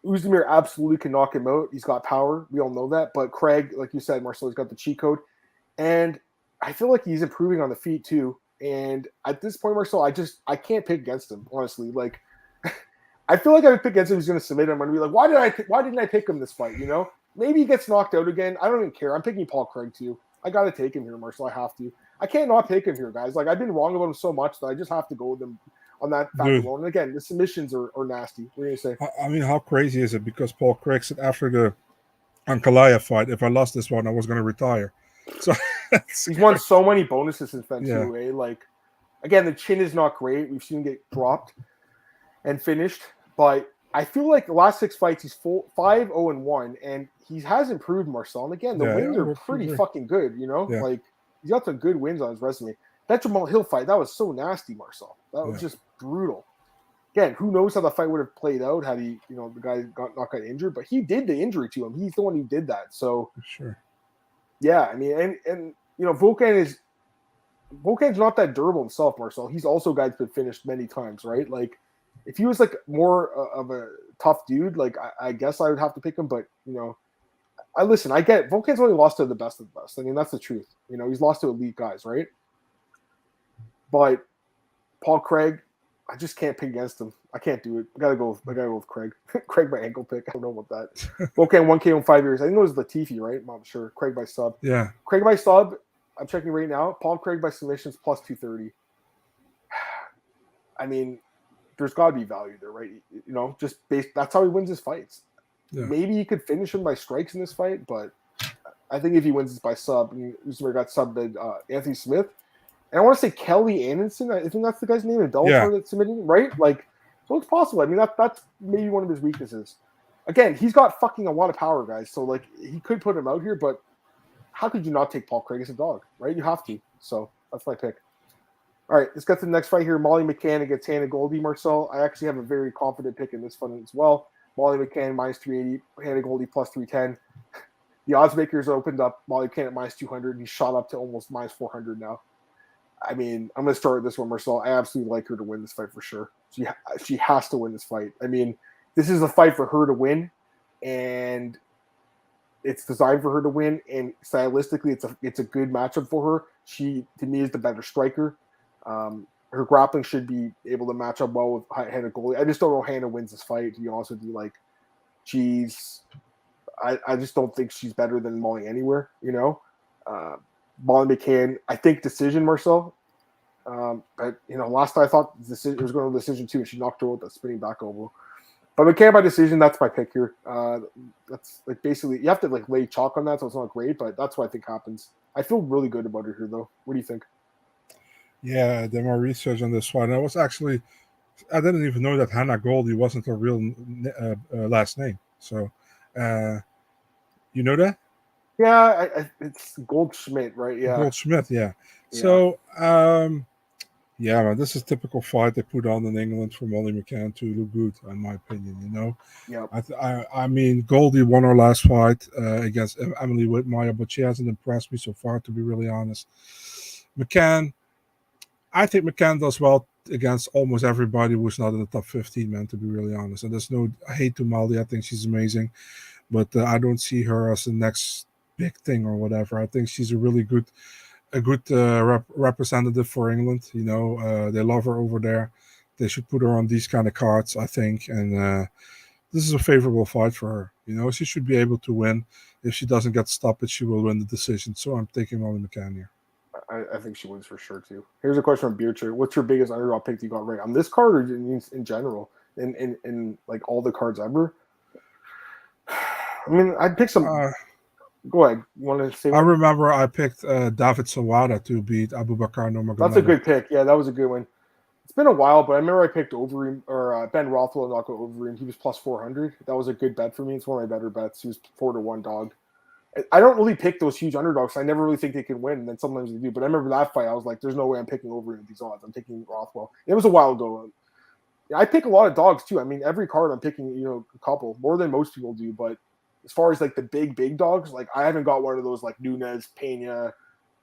Oezdemir absolutely can knock him out. He's got power. We all know that. But Craig, like you said, Marcel, he's got the cheat code, and I feel like he's improving on the feet too. And at this point, Marcel, I can't pick against him, honestly. Like, I feel like I would pick against him. He's going to submit him. I'm going to be like, why didn't I pick him this fight? Maybe he gets knocked out again. I don't even care. I'm picking Paul Craig too. I got to take him here, Marcel. I have to. I can't not take him here, guys. Like, I've been wrong about him so much that I just have to go with him on that fact alone. And again, the submissions are nasty. What are you going to say? I mean, how crazy is it? Because Paul Craig said after the Ankalaev fight, if I lost this one, I was going to retire. So he's won so many bonuses since then, too, eh? Like, again, the chin is not great. We've seen him get dropped and finished. But I feel like the last 6 fights, he's 5-0-1, and he has improved, Marcel. And again, the wins are pretty fucking good, Like, he's got some good wins on his resume. That Jamal Hill fight, that was so nasty, Marcel. That was just brutal. Again, who knows how the fight would have played out had he, the guy not got injured, but he did the injury to him. He's the one who did that. So, sure. Yeah, I mean, and Volkan's not that durable himself, Marcel. He's also a guy that's been finished many times, right? Like, if he was like more of a tough dude, like I guess I would have to pick him, but I get Volkan's only lost to the best of the best. I mean, that's the truth. He's lost to elite guys, right? But Paul Craig, I just can't pick against him. I can't do it. I gotta go with Craig. Craig by ankle pick. I don't know about that. Volkan 1K in 5 years. I think it was Latifi, right? I'm not sure. Craig by sub. Yeah. Craig by sub. I'm checking right now. Paul Craig by submissions plus 230. I mean, there's got to be value there, right? Just based. That's how he wins his fights. Yeah. Maybe he could finish him by strikes in this fight, but I think if he wins this by sub, and Oezdemir got subbed Anthony Smith, and I want to say Kelly Anderson. I think that's the guy's name in Bellator that's submitting, right? Like, so it's possible. I mean, that's maybe one of his weaknesses. Again, he's got fucking a lot of power, guys. So like, he could put him out here, but how could you not take Paul Craig as a dog, right? You have to. So that's my pick. All right, let's get to the next fight here. Molly McCann against Hannah Goldy, Marcel. I actually have a very confident pick in this one as well. Molly McCann minus 380, Hannah Goldy plus 310. The odds makers opened up Molly McCann at minus 200, and he shot up to almost minus 400 now. I mean, I'm going to start with this one, Marcel. I absolutely like her to win this fight for sure. She has to win this fight. I mean, this is a fight for her to win, and it's designed for her to win. And stylistically, it's a good matchup for her. She, to me, is the better striker. Her grappling should be able to match up well with Hannah Goldy. I just don't know Hannah wins this fight, to be honest with you. Like, I just don't think she's better than Molly anywhere, Molly McCann, I think decision, Marcel. But, last time I thought it was going to be decision too, and she knocked her with that spinning back elbow. But McCann by decision, that's my pick here. That's like basically, you have to like lay chalk on that, so it's not great, but that's what I think happens. I feel really good about her here, though. What do you think? Yeah, I did more research on this one. I didn't even know that Hannah Goldy wasn't her real last name. So, you know that? Yeah, it's Goldschmidt, right? Yeah, Goldschmidt. Yeah. So, man, this is a typical fight they put on in England for Molly McCann to look good, in my opinion. Yeah. I mean, Goldy won her last fight against Emily Whitmire, but she hasn't impressed me so far, to be really honest. McCann. I think McCann does well against almost everybody who's not in the top 15, man, to be really honest. And there's no hate to Molly. I think she's amazing. But I don't see her as the next big thing or whatever. I think she's a really good representative for England. They love her over there. they should put her on these kind of cards, I think. And this is a favorable fight for her. She should be able to win. If she doesn't get stopped, she will win the decision. So I'm taking Molly McCann here. I think she wins for sure too. Here's a question from Beercher. What's your biggest underdog pick you got right on this card, or in general, in like all the cards ever? I mean, I'd pick some. Go ahead. You want to say? I remember I picked David Sawada to beat Abubakar Nurmagomedov. That's a good pick. Yeah, that was a good one. It's been a while, but I remember I picked Overeem or Ben Rothwell knock out Overeem. He was plus 400. That was a good bet for me. It's one of my better bets. He was 4-1 dog. I don't really pick those huge underdogs. I never really think they can win, and then sometimes they do. But I remember that fight. I was like, "There's no way I'm picking Overeem with these odds. I'm taking Rothwell." It was a while ago. I pick a lot of dogs too. I mean, every card I'm picking, a couple more than most people do. But as far as like the big dogs, like I haven't got one of those like Nunes, Pena,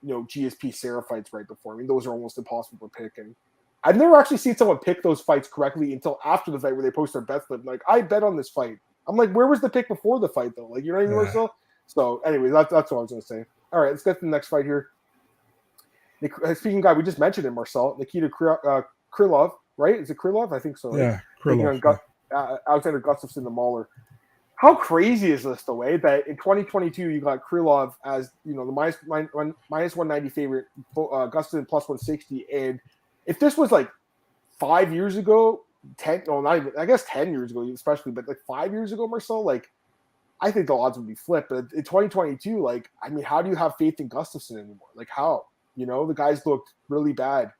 GSP Sarah fights right before. I mean, those are almost impossible to pick. And I've never actually seen someone pick those fights correctly until after the fight where they post their bets. But like, I bet on this fight. I'm like, where was the pick before the fight though? Like, you know what I mean, Marcel? So anyway, that's what I was going to say. All right, let's get to the next fight here. Speaking of guy, we just mentioned it, Marcel. Nikita Krylov, right? Is it Krylov? I think so. Right? Yeah, Krylov. Alexander Gustafsson, the Mauler. How crazy is this, the way that in 2022 you got Krylov as the minus 190 favorite, Gustafsson plus 160, and if this was like 5 years ago, 10 years ago, especially, but like 5 years ago, Marcel, like I think the odds would be flipped. But in 2022, like, I mean, how do you have faith in Gustafsson anymore? Like, how? The guys looked really bad.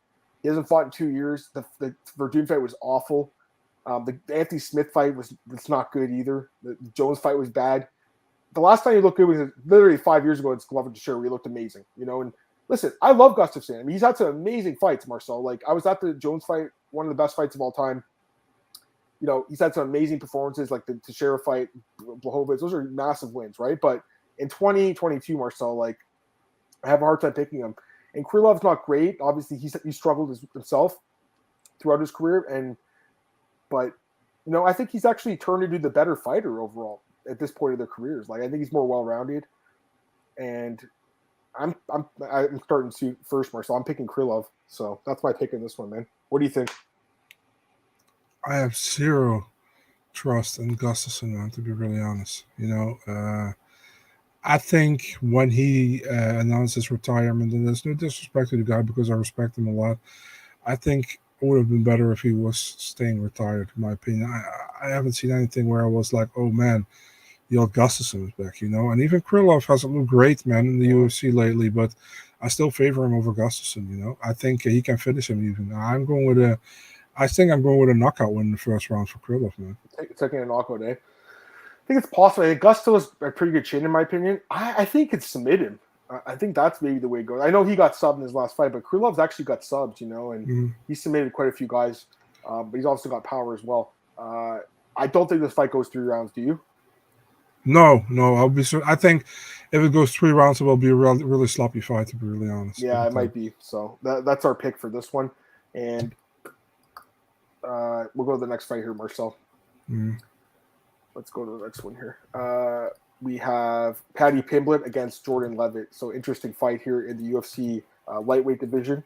He hasn't fought in 2 years. The Verdun fight was awful. The Anthony Smith fight was not good either. The Jones fight was bad. The last time he looked good was literally 5 years ago against Glover to Sure, where he looked amazing. And listen, I love Gustafsson. I mean, he's had some amazing fights, Marcel. Like, I was at the Jones fight, one of the best fights of all time. He's had some amazing performances, like the Teixeira fight, Blachowicz. Those are massive wins, right? But in 2022, Marcel, like, I have a hard time picking him. And Krylov's not great. Obviously, he struggled himself throughout his career. But I think he's actually turned into the better fighter overall at this point of their careers. Like, I think he's more well-rounded. And I'm starting to first, Marcel. I'm picking Krylov. So that's my pick in this one, man. What do you think? I have zero trust in Gustafsson, man, to be really honest. I think when he announced his retirement, and there's no disrespect to the guy because I respect him a lot, I think it would have been better if he was staying retired, in my opinion. I haven't seen anything where I was like, oh, man, Gustafsson is back, And even Krylov hasn't looked great, man, in the UFC lately, but I still favor him over Gustafsson, I think he can finish him even. I think I'm going with a knockout win in the first round for Krylov, man. Taking a knockout, eh? I think it's possible. I think Gusto is a pretty good chin, in my opinion. I think it's submit him. I think that's maybe the way it goes. I know he got subbed in his last fight, but Krylov's actually got subbed, and he submitted quite a few guys. But he's also got power as well. I don't think this fight goes 3 rounds. Do you? No. I'll be sure. I think if it goes 3 rounds, it will be a really sloppy fight, to be really honest. Yeah, it might be. So that's our pick for this one. And we'll go to the next fight here, Marcel. Let's go to the next one here. We have Paddy Pimblett against Jordan Levitt. So interesting fight here in the UFC lightweight division.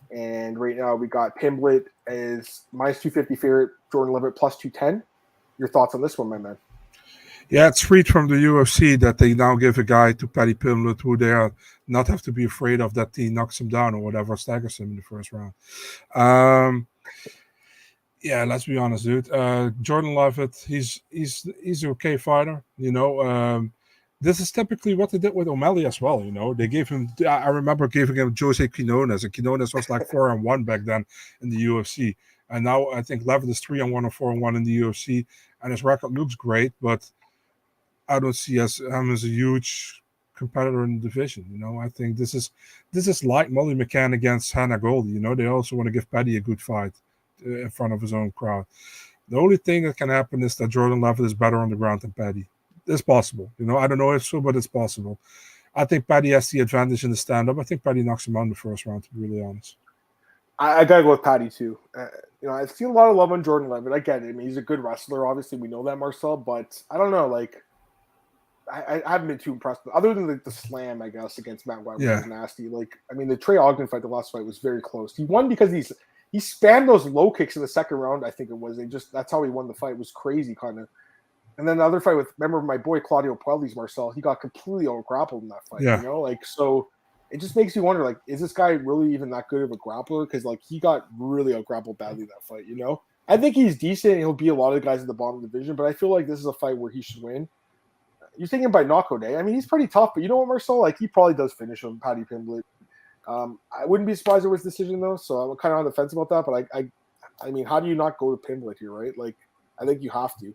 And right now we got Pimblett as minus 250 favorite, Jordan Levitt plus 210. Your thoughts on this one, my man? Yeah, it's freed from the UFC that they now give a guy to Paddy Pimblett who they are not have to be afraid of that he knocks him down or whatever, staggers him in the first round. Yeah, let's be honest, dude. Jordan Levitt, he's an okay fighter. This is typically what they did with O'Malley as well. They gave him. I remember giving him Jose Quinones, and Quinones was like 4-1 back then in the UFC, and now I think Levitt is 3-1 or 4-1 in the UFC, and his record looks great, but I don't see him as a huge competitor in the division. I think this is like Molly McCann against Hannah Goldy. They also want to give Paddy a good fight in front of his own crowd. The only thing that can happen is that Jordan Levitt is better on the ground than Paddy. It's possible. I don't know if so, but it's possible. I think Paddy has the advantage in the stand-up. I think Paddy knocks him out in the first round, to be really honest. I got to go with Paddy, too. I've seen a lot of love on Jordan Levitt. I get it. I mean, he's a good wrestler. Obviously, we know that, Marcel. But I don't know. Like, I haven't been too impressed. Other than the slam, I guess, against Matt White, which was nasty. Like, I mean, the Trey Ogden fight, the last fight, was very close. He won because he spammed those low kicks in the second round. I think it was. That's how he won the fight. It was crazy, kind of. And then the other fight remember my boy Claudio Blaydes, Marcel. He got completely out-grappled in that fight. Yeah. You know, like so. It just makes you wonder, like, is this guy really even that good of a grappler? Because like he got really out-grappled badly in that fight. You know, I think he's decent. And he'll beat a lot of the guys in the bottom division, but I feel like this is a fight where he should win. You're thinking by knockout, eh? I mean, he's pretty tough, but you know what, Marcel? Like he probably does finish him, Paddy Pimblett. I wouldn't be surprised if it was decision though, so I'm kind of on the fence about that. But I mean, how do you not go to Pimblett here, right? Like, I think you have to.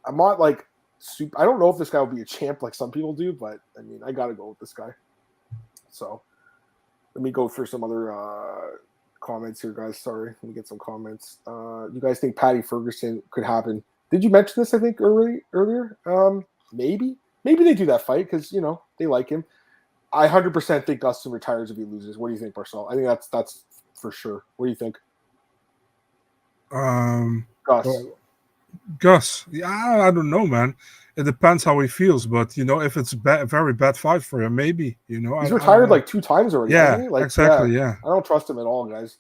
I'm not like super. I don't know if this guy will be a champ like some people do, but I mean, I got to go with this guy. So let me go through some other comments here, guys. Sorry, let me get some comments. You guys think Paddy Ferguson could happen? Did you mention this? I think earlier. Maybe they do that fight because you know they like him. I 100% think Gustafsson retires if he loses. What do you think, Marcel? I think that's for sure. What do you think? Gus. Yeah, I don't know, man. It depends how he feels, but you know, if it's a very bad fight for him, maybe. You know, he's retired like 2 times already. Yeah, hasn't he? Like, exactly. Yeah, I don't trust him at all, guys.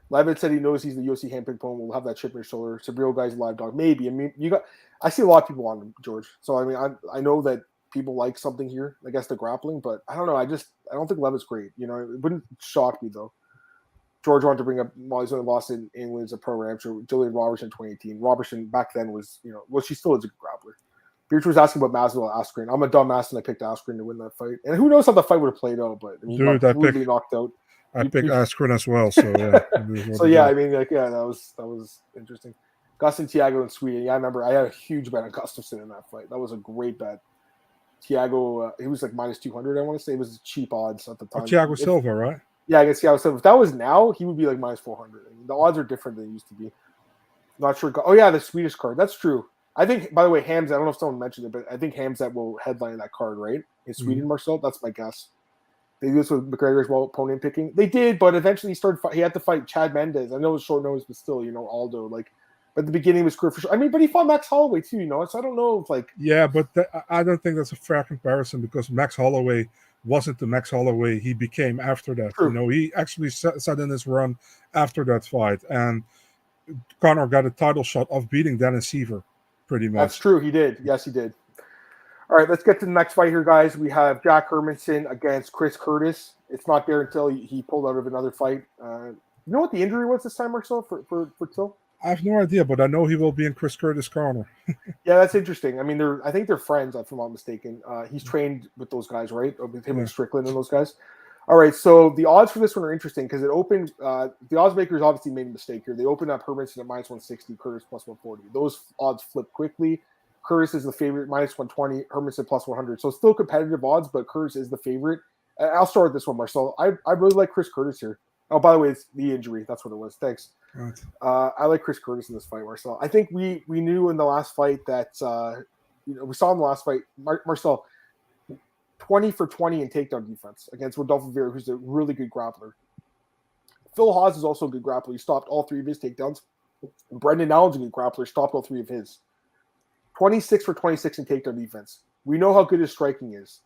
Levitt said he knows he's the UFC handpicked opponent. Will have that chip in his shoulder. Sabril guy's a live dog. Maybe. I mean, I see a lot of people on him, George. So I mean, I know that people like something here. I guess the grappling, but I don't know. I don't think Levitt's great. You know, it wouldn't shock me though. George wanted to bring up while he's only lost in England as a pro amateur. Jillian Robertson 2018. Robertson back then was, you know, well, she still is a good grappler. Beach was asking about Masvidal Askren. I'm a dumb ass and I picked Askren to win that fight. And who knows how the fight would have played out, but I mean, dude, completely knocked out. I picked Askren as well, so yeah. So yeah, I mean, like, yeah, that was interesting. Gus and Thiago in Sweden. Yeah, I remember I had a huge bet on Gustafsson in that fight. That was a great bet. Thiago, he was like minus 200. I want to say it was cheap odds at the time. Thiago Silva, right? Yeah, I guess Thiago Silva. If that was now, he would be like minus 400. I mean, the odds are different than they used to be. Not sure. Oh yeah, the Swedish card. That's true. I think, by the way, Hamzat, I don't know if someone mentioned it, but I think Hamzat will headline that card, right? In Sweden, Marcel. That's my guess. They do this with McGregor as well, opponent picking. They did, but eventually he had to fight Chad Mendes. I know it's short notice, but still, you know, Aldo. Like, but the beginning was career for sure. I mean, but he fought Max Holloway too, you know. So I don't know if like. Yeah, but I don't think that's a fair comparison because Max Holloway wasn't the Max Holloway he became after that. True. You know, he actually sat in his run after that fight, and Conor got a title shot of beating Dennis Seaver, pretty much. That's true. He did. Yes, he did. All right, let's get to the next fight here, guys. We have Jack Hermanson against Chris Curtis. It's not there until he pulled out of another fight. You know what the injury was this time, Marcel, for Till? I have no idea, but I know he will be in Chris Curtis' corner. Yeah, that's interesting. I mean, I think they're friends, if I'm not mistaken. He's trained with those guys, right? With him and Strickland and those guys. All right, so the odds for this one are interesting because it opened. The odds makers obviously made a mistake here. They opened up Hermanson at minus 160, Curtis plus 140. Those odds flip quickly. Curtis is the favorite, minus 120, Hermanson plus 100. So still competitive odds, but Curtis is the favorite. I'll start with this one, Marcel. I really like Chris Curtis here. Oh, by the way, it's the injury. That's what it was. Thanks. Right. I like Chris Curtis in this fight, Marcel. I think we knew in the last fight that we saw in the last fight, Marcel, 20 for 20 in takedown defense against Rodolfo Vieira, who's a really good grappler. Phil Hawes is also a good grappler. He stopped all 3 of his takedowns. Brendan Allen's a good grappler. Stopped all 3 of his. 26 for 26 in takedown defense. We know how good his striking is.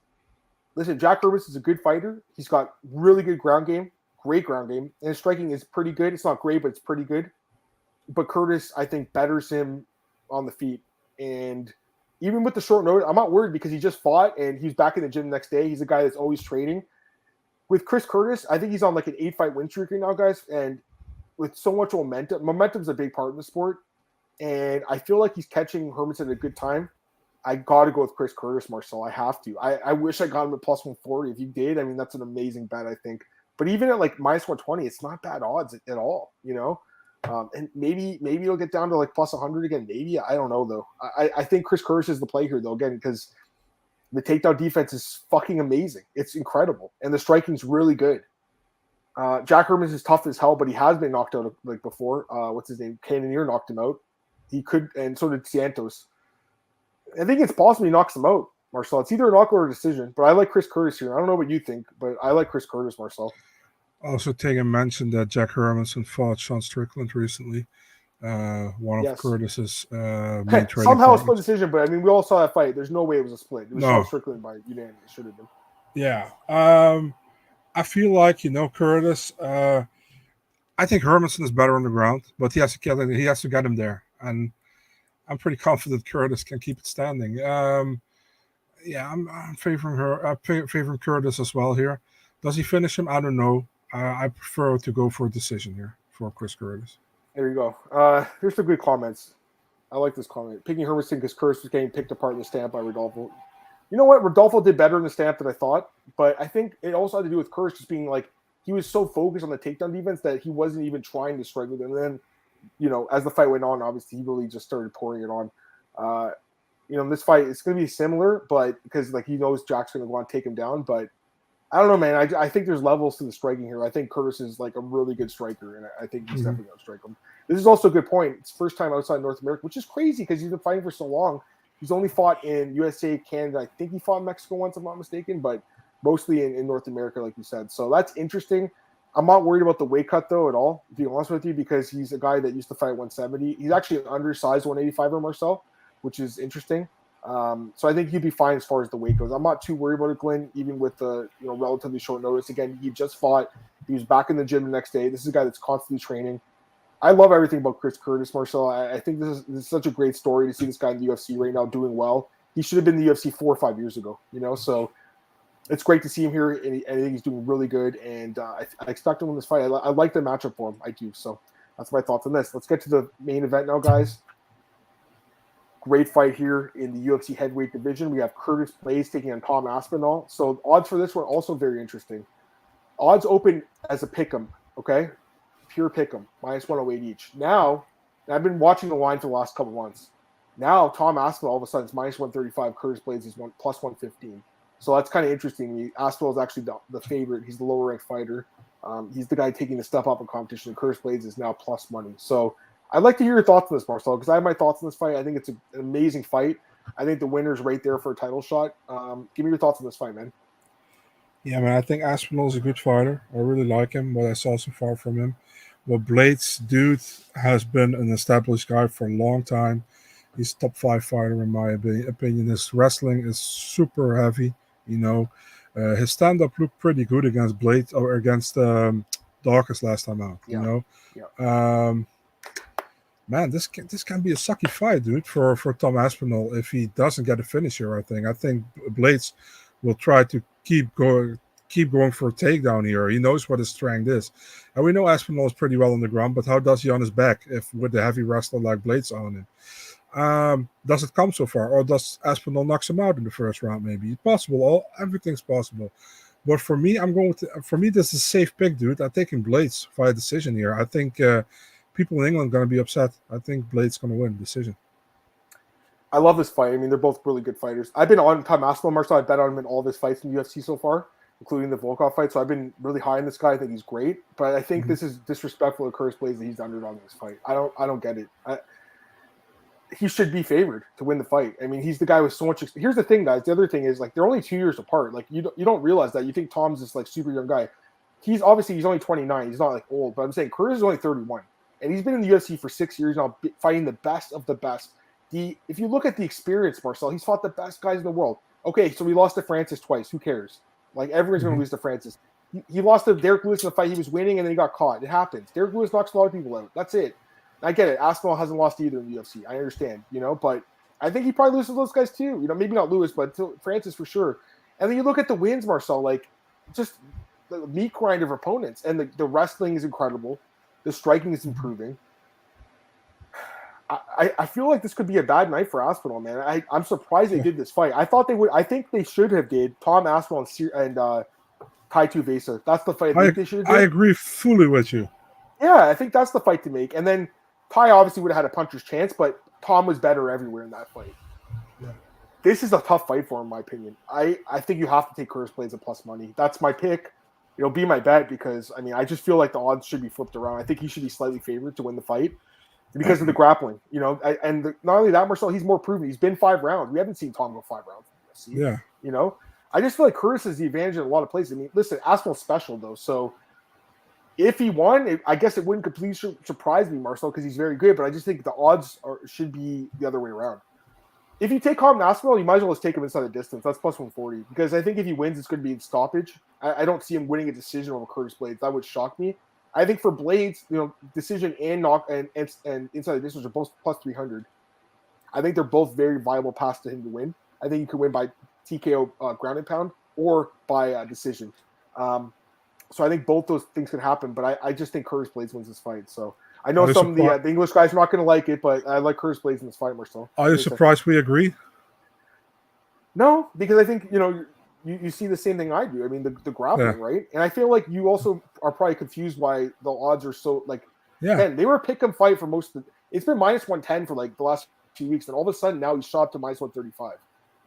Listen, Jack Hermanson is a good fighter. He's got really good ground game, great ground game, and his striking is pretty good. It's not great, but it's pretty good. But Curtis, I think, betters him on the feet. And even with the short notice, I'm not worried because he just fought and he's back in the gym the next day. He's a guy that's always training. With Chris Curtis, I think he's on like an 8-fight win streak right now, guys. And with so much momentum's a big part in the sport. And I feel like he's catching Hermanson at a good time. I got to go with Chris Curtis, Marcel. I have to. I wish I got him at plus 140. If you did, I mean, that's an amazing bet, I think. But even at like minus 120, it's not bad odds at all, you know? And maybe it'll get down to like plus 100 again. Maybe. I don't know, though. I think Chris Curtis is the play here, though, again, because the takedown defense is fucking amazing. It's incredible. And the striking's really good. Jack Hermanson is tough as hell, but he has been knocked out like before. What's his name? Cannonier knocked him out. He could, and so did Santos. I think it's possible he knocks him out, Marcel. It's either a knockout or a decision, but I like Chris Curtis here. I don't know what you think, but I like Chris Curtis, Marcel. Also, Tegan mentioned that Jack Hermanson fought Sean Strickland recently. One of Curtis's main training somehow a split decision, but I mean, we all saw that fight. There's no way it was a split. It was Sean Strickland by unanimous. It should have been. Yeah. I feel like, Curtis, I think Hermanson is better on the ground, but he has to kill him. He has to get him there, and I'm pretty confident Curtis can keep it standing. Yeah, I'm favoring favoring Curtis as well here. Does he finish him? I don't know. I prefer to go for a decision here for Chris Curtis. There you go. Here's some good comments. I like this comment. Picking Hermanson because Curtis was getting picked apart in the stamp by Rodolfo. You know what? Rodolfo did better in the stamp than I thought, but I think it also had to do with Curtis just being like, he was so focused on the takedown defense that he wasn't even trying to strike with him. And then, you know, as the fight went on, obviously he really just started pouring it on. You know, this fight, it's going to be similar, but because like he knows Jack's going to want to take him down. But I don't know, man. I think there's levels to the striking here. I think Curtis is like a really good striker, and I think he's definitely going to strike him. This is also a good point. It's first time outside North America, which is crazy because he's been fighting for so long. He's only fought in USA, Canada. I think he fought in Mexico once, if I'm not mistaken, but mostly in North America, like you said. So that's interesting. I'm not worried about the weight cut, though, at all, to be honest with you, because he's a guy that used to fight 170. He's actually an undersized 185er, Marcel, which is interesting. So I think he'd be fine as far as the weight goes. I'm not too worried about it, Glenn, even with the relatively short notice. Again, he just fought. He was back in the gym the next day. This is a guy that's constantly training. I love everything about Chris Curtis, Marcel. I think this is such a great story to see this guy in the UFC right now doing well. He should have been in the UFC 4 or 5 years ago, so it's great to see him here, and I think he's doing really good, and I expect him in this fight. I like the matchup for him. I do, so that's my thoughts on this. Let's get to the main event now, guys. Great fight here in the UFC heavyweight division. We have Curtis Blaydes taking on Tom Aspinall. So odds for this one also very interesting. Odds open as a pick'em, okay? Pure pick'em, -108 each. Now, I've been watching the line for the last couple months. Now, Tom Aspinall all of a sudden is -135. Curtis Blaydes is +115. So that's kind of interesting. Aspinall is actually the favorite. He's the lower ranked fighter. He's the guy taking the step up in competition. Curtis Blaydes is now plus money. So I'd like to hear your thoughts on this, Marcel, because I have my thoughts on this fight. I think it's an amazing fight. I think the winner's right there for a title shot. Give me your thoughts on this fight, man. Yeah, man, I think Aspinall is a good fighter. I really like him, what I saw so far from him. Well, Blaydes, dude, has been an established guy for a long time. He's a top 5 fighter, in my opinion. His wrestling is super heavy, His stand-up looked pretty good against Blaydes, or against Dawkins last time out, Yeah. Man, this can be a sucky fight, dude, for Tom Aspinall if he doesn't get a finish here. I think Blaydes will try to keep going for a takedown here. He knows what his strength is, and we know Aspinall is pretty well on the ground. But how does he on his back if with a heavy wrestler like Blaydes on him? Does it come so far, or does Aspinall knocks him out in the first round? Maybe it's possible. Everything's possible. But for me, this is a safe pick, dude. I'm taking Blaydes via decision here. I think. People in England are going to be upset. I think Blaydes going to win decision. I love this fight. I mean, they're both really good fighters. I've been on Tom Aspinall, Marcel. I bet on him in all of his fights in the UFC so far, including the Volkan fight. So I've been really high on this guy. I think he's great. But I think this is disrespectful to Curtis Blaydes that he's underdog in this fight. I don't get it. He should be favored to win the fight. I mean, he's the guy with so much experience. Here's the thing, guys. The other thing is, like, they're only 2 years apart. Like, you don't realize that. You think Tom's this, like, super young guy. He's only 29. He's not, like, old. But I'm saying Curtis is only 31. And he's been in the UFC for 6 years now, fighting the best of the best. If you look at the experience, Marcel, he's fought the best guys in the world. Okay, so he lost to Francis twice. Who cares? Like, everyone's going to lose to Francis. He lost to Derek Lewis in the fight. He was winning, and then he got caught. It happens. Derek Lewis knocks a lot of people out. That's it. I get it. Aspinall hasn't lost either in the UFC. I understand, but I think he probably loses to those guys too. Maybe not Lewis, but to Francis for sure. And then you look at the wins, Marcel, like, just the meat grind of opponents. And the wrestling is incredible. The striking is improving. I feel like this could be a bad night for Aspinall, man. I'm surprised they did this fight. I thought they would. I think they should have did Tom Aspinall and Tai Tuivasa. That's the fight I think they should have did. I agree fully with you. Yeah, I think that's the fight to make. And then Tai obviously would have had a puncher's chance, but Tom was better everywhere in that fight. Yeah. This is a tough fight for him, in my opinion. I think you have to take Curtis Blaydes at plus money. That's my pick. It'll be my bet because, I mean, I just feel like the odds should be flipped around. I think he should be slightly favored to win the fight because of the grappling, and not only that, Marcel, he's more proven. He's been 5 rounds. We haven't seen Tom go 5 rounds in the UFC. Yeah. I just feel like Curtis has the advantage in a lot of places. I mean, listen, Aspinall's special, though. So if he won, I guess it wouldn't completely surprise me, Marcel, because he's very good. But I just think the odds should be the other way around. If you take Tom Aspinall, you might as well just take him inside the distance. That's plus 140. Because I think if he wins, it's going to be in stoppage. I don't see him winning a decision over Curtis Blaydes. That would shock me. I think for Blaydes, decision and knock and inside the distance are both plus 300. I think they're both very viable paths to him to win. I think you could win by TKO ground and pound or by decision. So I think both those things could happen, but I just think Curtis Blaydes wins this fight. So I know some of the English guys are not going to like it, but I like Curtis Blaydes in this fight more so. Are you surprised we agree? No, because I think, you see the same thing I do. I mean, the grappling, right? And I feel like you also are probably confused why the odds are so, man, they were a pick-em fight for most of the – it's been minus 110 for, the last few weeks, and all of a sudden now he's shot up to minus 135.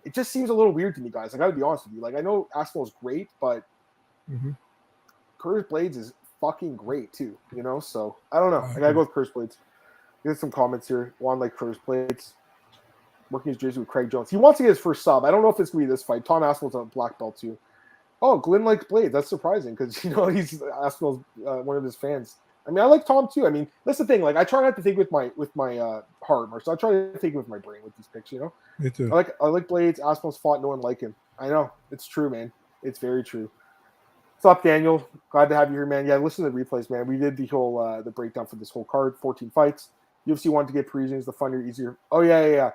It just seems a little weird to me, guys. I got to be honest with you. I know Aspinall is great, but Curtis Blaydes is fucking great too, So, I don't know. I got to go with Curtis Blaydes. Get some comments here. One like Curtis Blaydes. Working his jersey with Craig Jones. He wants to get his first sub. I don't know if it's going to be this fight. Tom Aspinall's a black belt too. Oh, Glenn likes Blaydes. That's surprising because, he's Aspinall's one of his fans. I mean, I like Tom too. I mean, that's the thing. I try not to think with my heart, Marc. So I try to think with my brain with these picks, Me too. I like Blaydes. Aspinall's fought no one like him. I know. It's true, man. It's very true. What's up, Daniel? Glad to have you here, man. Yeah, listen to the replays, man. We did the whole the breakdown for this whole card, 14 fights. UFC wanted to get Parisians, the funnier, easier. Oh, yeah.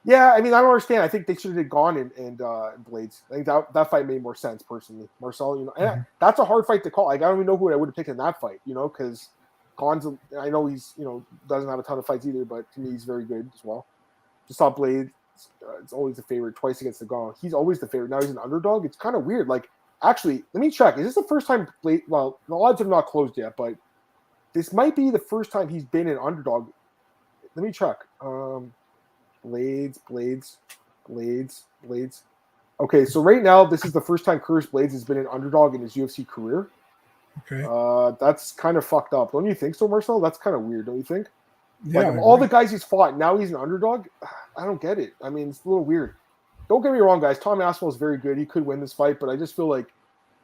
Yeah, I mean, I don't understand. I think they should have gone and Blaydes. I think that fight made more sense, personally. Marcel, that's a hard fight to call. I don't even know who I would have picked in that fight, because Khan's, I know he's, doesn't have a ton of fights either, but to me, he's very good as well. Just saw Blaydes. It's always the favorite, twice against the Gong. He's always the favorite. Now he's an underdog. It's kind of weird. Actually, let me check. Is this the first time Blaydes, well, the odds have not closed yet, but this might be the first time he's been an underdog. Let me check. Blaydes. Okay, so right now, this is the first time Curtis Blaydes has been an underdog in his UFC career. Okay. That's kind of fucked up. Don't you think so, Marcel? That's kind of weird, don't you think? Yeah. All the guys he's fought, now he's an underdog? I don't get it. I mean, it's a little weird. Don't get me wrong, guys. Tom Aspinall is very good. He could win this fight, but I just feel like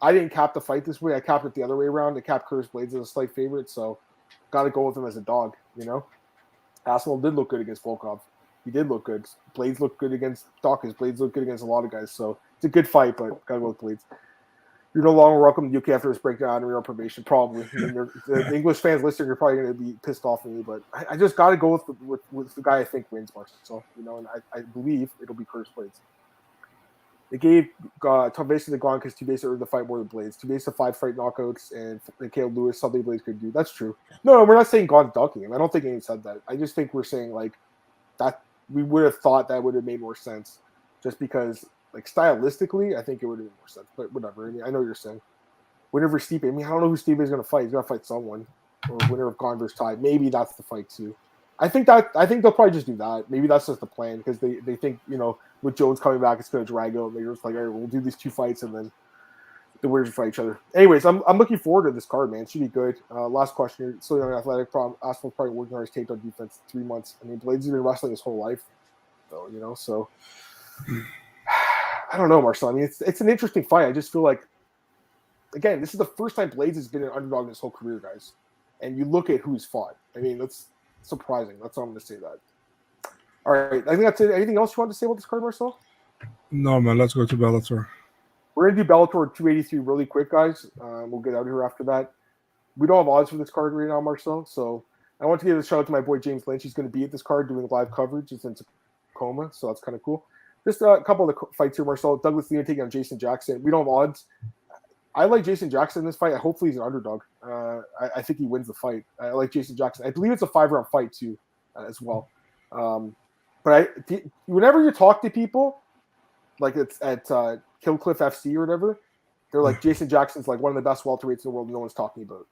I didn't cap the fight this way. I capped it the other way around. I capped Curtis Blaydes as a slight favorite, so got to go with him as a dog, Aspinall did look good against Volkov. He did look good. Blaydes looked good against Dawkins. Blaydes looked good against a lot of guys. So it's a good fight, but gotta go with Blaydes. You're no longer welcome to UK after this breakdown and you're on probation, probably. I mean, the English fans listening, you're probably going to be pissed off at me, but I just got to go with the guy I think wins, Marc. So, and I believe it'll be Curtis Blaydes. They gave Tubesa the Gong because Tubesa earned the fight more than Blaydes. Tubesa 5 fight knockouts and they killed Lewis, something Blaydes could do. That's true. No, we're not saying Gong's ducking him. I don't think anyone said that. I just think we're saying that we would have thought that would have made more sense just because, stylistically, I think it would have made more sense. But whatever. I mean, I know what you're saying. Winner versus Stipe. I mean, I don't know who Stipe is going to fight. He's going to fight someone. Or winner of Gong versus Ty. Maybe that's the fight, too. I think they'll probably just do that. Maybe that's just the plan because they think, with Jones coming back, it's going to drag out. They're just all right, we'll do these 2 fights and then the winners fight each other. Anyways, I'm looking forward to this card, man. It should be good. Last question here. Still young, athletic. Aspinall's probably working on his takedown defense 3 months. I mean, Blaydes has been wrestling his whole life, though. So I don't know, Marcel. I mean, it's an interesting fight. I just feel like, again, this is the first time Blaydes has been an underdog in his whole career, guys. And you look at who he's fought. I mean, that's surprising. That's all I'm going to say that. All right. I think that's it. Anything else you want to say about this card, Marcel? No, man. Let's go to Bellator. We're going to do Bellator 283 really quick, guys. We'll get out of here after that. We don't have odds for this card right now, Marcel. So I want to give a shout out to my boy James Lynch. He's going to be at this card doing live coverage. It's in Tacoma, so that's kind of cool. Just a couple of the fights here, Marcel. Douglas Lima taking on Jason Jackson. We don't have odds. I like Jason Jackson in this fight. Hopefully he's an underdog. I think he wins the fight. I like Jason Jackson. I believe it's a 5-round fight, too, as well. But whenever you talk to people, like it's at Killcliff FC or whatever, they're like, Jason Jackson's like one of the best welterweights in the world no one's talking about.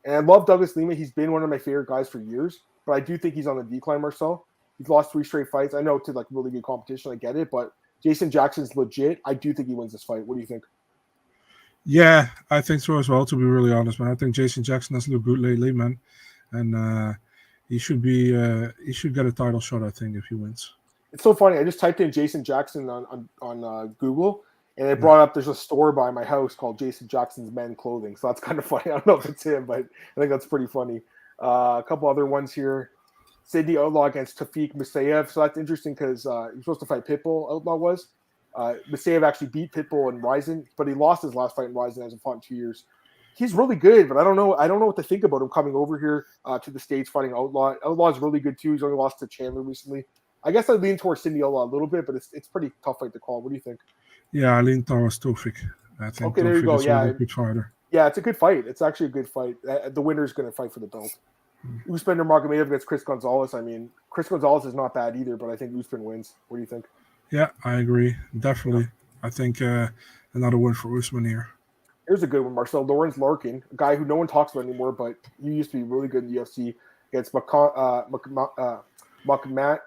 And I love Douglas Lima. He's been one of my favorite guys for years, but I do think he's on the decline, Marcel. He's lost 3 straight fights. I know to really good competition. I get it, but Jason Jackson's legit. I do think he wins this fight. What do you think? Yeah, I think so as well, to be really honest, man. I think Jason Jackson has looked good lately, man. And he should get a title shot, I think, if he wins. It's so funny. I just typed in Jason Jackson on Google, and it brought up there's a store by my house called Jason Jackson's Men Clothing. So that's kind of funny. I don't know if it's him, but I think that's pretty funny. A couple other ones here. Sydney Outlaw against Tafiq Musayev. So that's interesting because he was supposed to fight Pitbull, Outlaw was. Musayev actually beat Pitbull in Ryzen, but he lost his last fight in Ryzen. Hasn't fought in 2 years. He's really good, but I don't know what to think about him coming over here to the States fighting Outlaw. Outlaw's really good too. He's only lost to Chandler recently. I guess I lean towards Cindy Outlaw a little bit, but it's pretty tough fight to call. What do you think? Yeah, I lean towards Tofik. I think okay, there you go. is a really good fighter. Yeah, it's a good fight. It's actually a good fight. The winner is going to fight for the belt. Usman Nurmagomedov against Chris Gonzalez. I mean, Chris Gonzalez is not bad either, but I think Usman wins. What do you think? Yeah, I agree. Definitely. I think another win for Usman here. Here's a good one, Marcel Lawrence Larkin, a guy who no one talks about anymore, but he used to be really good in the UFC against Mokaev Burkamov.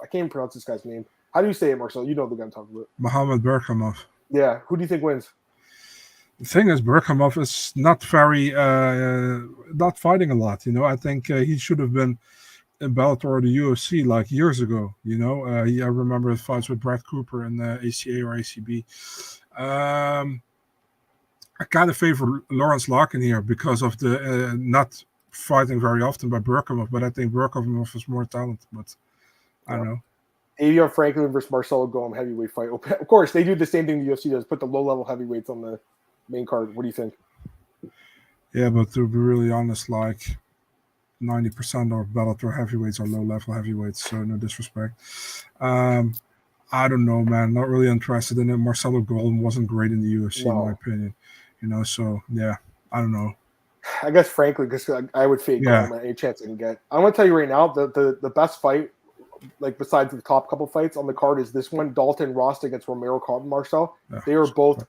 I can't even pronounce this guy's name. How do you say it, Marcel? You know the guy I'm talking about. Mohamed Burkamov. Yeah. Who do you think wins? The thing is, Burkamov is not very, not fighting a lot. I think he should have been in Bellator or the UFC like years ago. I remember his fights with Brad Cooper in the ACA or ACB. I kind of favor Lawrence Larkin here because of the not fighting very often by Burkamov, but I think Burkamov is more talented. But I don't know. Avion Franklin versus Marcelo Golem heavyweight fight. Of course, they do the same thing the UFC does, put the low-level heavyweights on the main card. What do you think? Yeah, but to be really honest, like 90% of Bellator heavyweights are low-level heavyweights, so no disrespect. I don't know, man. Not really interested in it. Marcelo Golem wasn't great in the UFC, in my opinion. So yeah, I don't know. I guess Franklin, because I would fade Golem any chance I can get. I'm going to tell you right now, the best fight, like besides the top couple fights on the card, is this one: Dalton Ross against Romero Cotton Marcel. They are both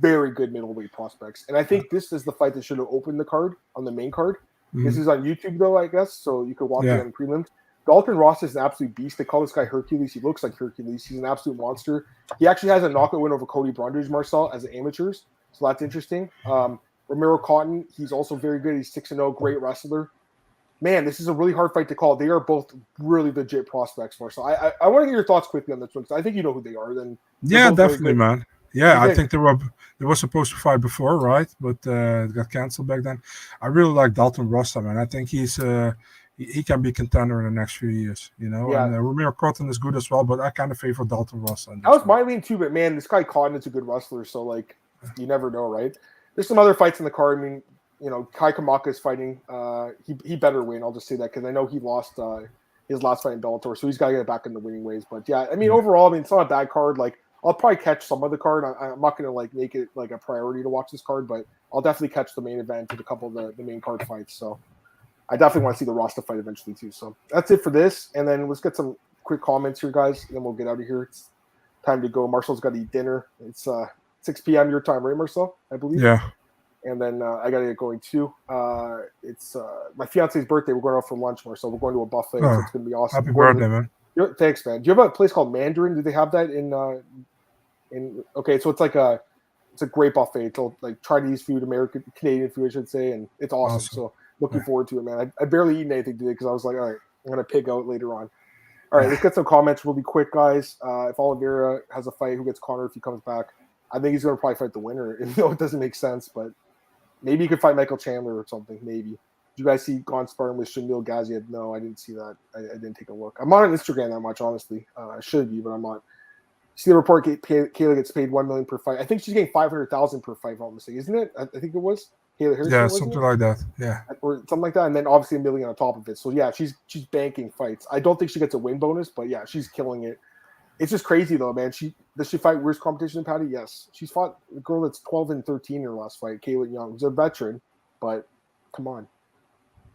very good middleweight prospects, and I think this is the fight that should have opened the card on the main card. This is on YouTube though, I guess, so you could watch it on the prelims. Dalton Ross is an absolute beast. They call this guy Hercules. He looks like Hercules. He's an absolute monster. He actually has a knockout win over Cody Brundage, Marcel, as amateurs, so that's interesting. Romero Cotton, he's also very good. He's 6-0, great wrestler. Man, this is a really hard fight to call. They are both really legit prospects, Marcel. I want to get your thoughts quickly on this one, because I think you know who they are. Then yeah, definitely, man. Yeah, I think they were supposed to fight before, right? But it got canceled back then. I really like Dalton Ross, man. I think he can be contender in the next few years, Yeah. And Romero Cotton is good as well, but I kind of favor Dalton Ross. That was my lean too, but man, this guy Cotton is a good wrestler, so like you never know, right? There's some other fights in the card. I mean, Kai Kamaka is fighting. He better win. I'll just say that because I know he lost his last fight in Bellator, so he's got to get back in the winning ways. But yeah, I mean, overall, it's not a bad card. Like I'll probably catch some of the card. I'm not gonna like make it like a priority to watch this card, but I'll definitely catch the main event and a couple of the main card fights. So I definitely want to see the Rasta fight eventually too. So that's it for this, and then let's get some quick comments here, guys, and then we'll get out of here. It's time to go. Marcel's got to eat dinner. It's 6 p.m. your time, right, Marcel? I believe. Yeah. And then I got to get going too. It's my fiance's birthday. We're going out for lunch, Marcel. We're going to a buffet, so it's going to be awesome. Happy birthday, man. Thanks, man. Do you have a place called Mandarin? Do they have that in? Okay, so it's like a great buffet. It's all like Chinese food, Canadian food, I should say, and it's awesome. So looking forward to it, man. I barely eaten anything today because I was like, all right, I'm going to pig out later on. All right, let's get some comments. We'll be quick, guys. If Oliveira has a fight, who gets Connor if he comes back? I think he's going to probably fight the winner, even though it doesn't make sense, but maybe he could fight Michael Chandler or something, maybe. Did you guys see Gone Sparring with Shamil Ghazi? No, I didn't see that. I didn't take a look. I'm not on Instagram that much, honestly. I should be, but I'm not. See the report, Kayla gets paid $1 million per fight. I think she's getting $500,000 per fight, if I'm not mistaken, isn't it? I think it was. Kayla Harrison, yeah, something like that. Yeah. Or something like that. And then obviously $1 million on top of it. So yeah, she's banking fights. I don't think she gets a win bonus, but yeah, she's killing it. It's just crazy though, man. Does she fight worse competition than Paddy? Yes. She's fought a girl that's 12-13 in her last fight, Kayla Young, who's a veteran, but come on.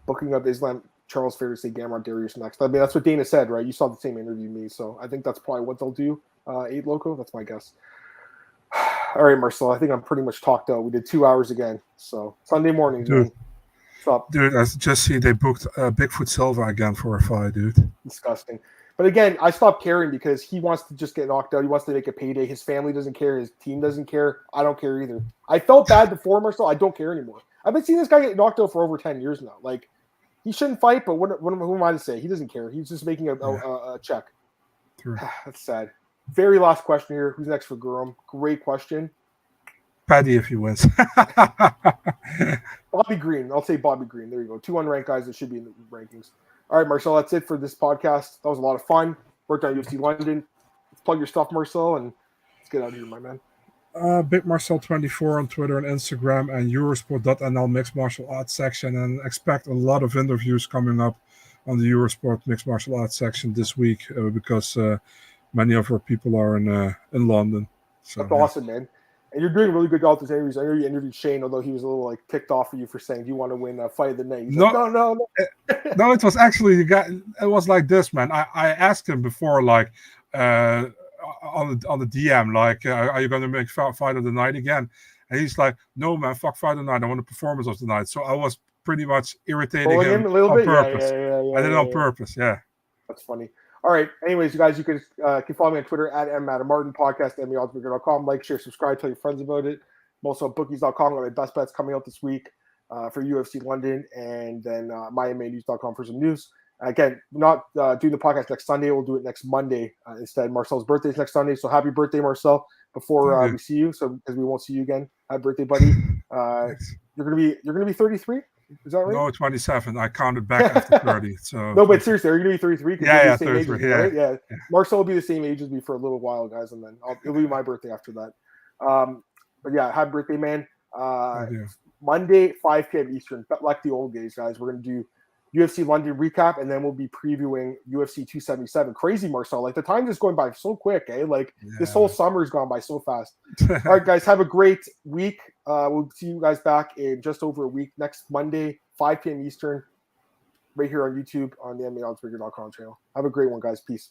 Booking up Islam Charles Fair to say Gamrot Darius next. I mean, that's what Dana said, right? You saw the same interview me, so I think that's probably what they'll do. 8 Loco, that's my guess. All right, Marcel, I think I'm pretty much talked out. We did 2 hours again, so Sunday morning, dude. What's up? Dude, I just see they booked Bigfoot Silva again for a fight, dude. Disgusting. But again, I stopped caring because he wants to just get knocked out. He wants to make a payday. His family doesn't care. His team doesn't care. I don't care either. I felt bad before, Marcel. I don't care anymore. I've been seeing this guy get knocked out for over 10 years now. Like, he shouldn't fight, but who am I to say? He doesn't care. He's just making a check. That's sad. Very last question here. Who's next for Guram? Great question. Paddy if he wins. Bobby Green. I'll say Bobby Green. There you go. 2 unranked guys that should be in the rankings. All right, Marcel, that's it for this podcast. That was a lot of fun. Worked on UFC London. Let's plug your stuff, Marcel, and let's get out of here, my man. Big Marcel 24 on Twitter and Instagram, and Eurosport.nl mixed martial arts section, and expect a lot of interviews coming up on the Eurosport mixed martial arts section this week because many of our people are in London. So, That's awesome, man. And you're doing a really good job with those interviews. I know you interviewed Shane, although he was a little like ticked off for you for saying, "Do you want to win a fight of the night?" He's like, no. No, it was actually it was like this, man. I asked him before, like on the DM, like, are you going to make fight of the night again? And he's like, no, man, fuck fight of the night. I want the performance of the night. So I was pretty much irritating him a little on bit. purpose. Yeah, I did it on purpose. Yeah. That's funny. All right. Anyways, you guys, you can follow me on Twitter at MMAOB Podcast, MMAOB.com. Like, share, subscribe, tell your friends about it. I'm also at bookies.com. Got my best bets coming out this week for UFC London, and then MyMMAnews.com for some news. Again, not doing the podcast next Sunday. We'll do it next Monday instead. Marcel's birthday is next Sunday, so happy birthday, Marcel! Before we see you, so because we won't see you again. Happy birthday, buddy! You're gonna be 33. Is that right? No, 27. I counted back after 30. So no, but seriously, are you gonna be 33? Yeah, same 33. age me, right? Yeah. Marcel will be the same age as me for a little while, guys, and then it'll be my birthday after that. But yeah, happy birthday, man! Monday, 5 p.m. Eastern, like the old days, guys. We're gonna do UFC London recap, and then we'll be previewing UFC 277. Crazy, Marcel. Like, the time is going by so quick, eh? Like, this whole summer's gone by so fast. All right, guys, have a great week. We'll see you guys back in just over a week next Monday, 5 p.m. Eastern, right here on YouTube on the MMAObsBigger.com channel. Have a great one, guys. Peace.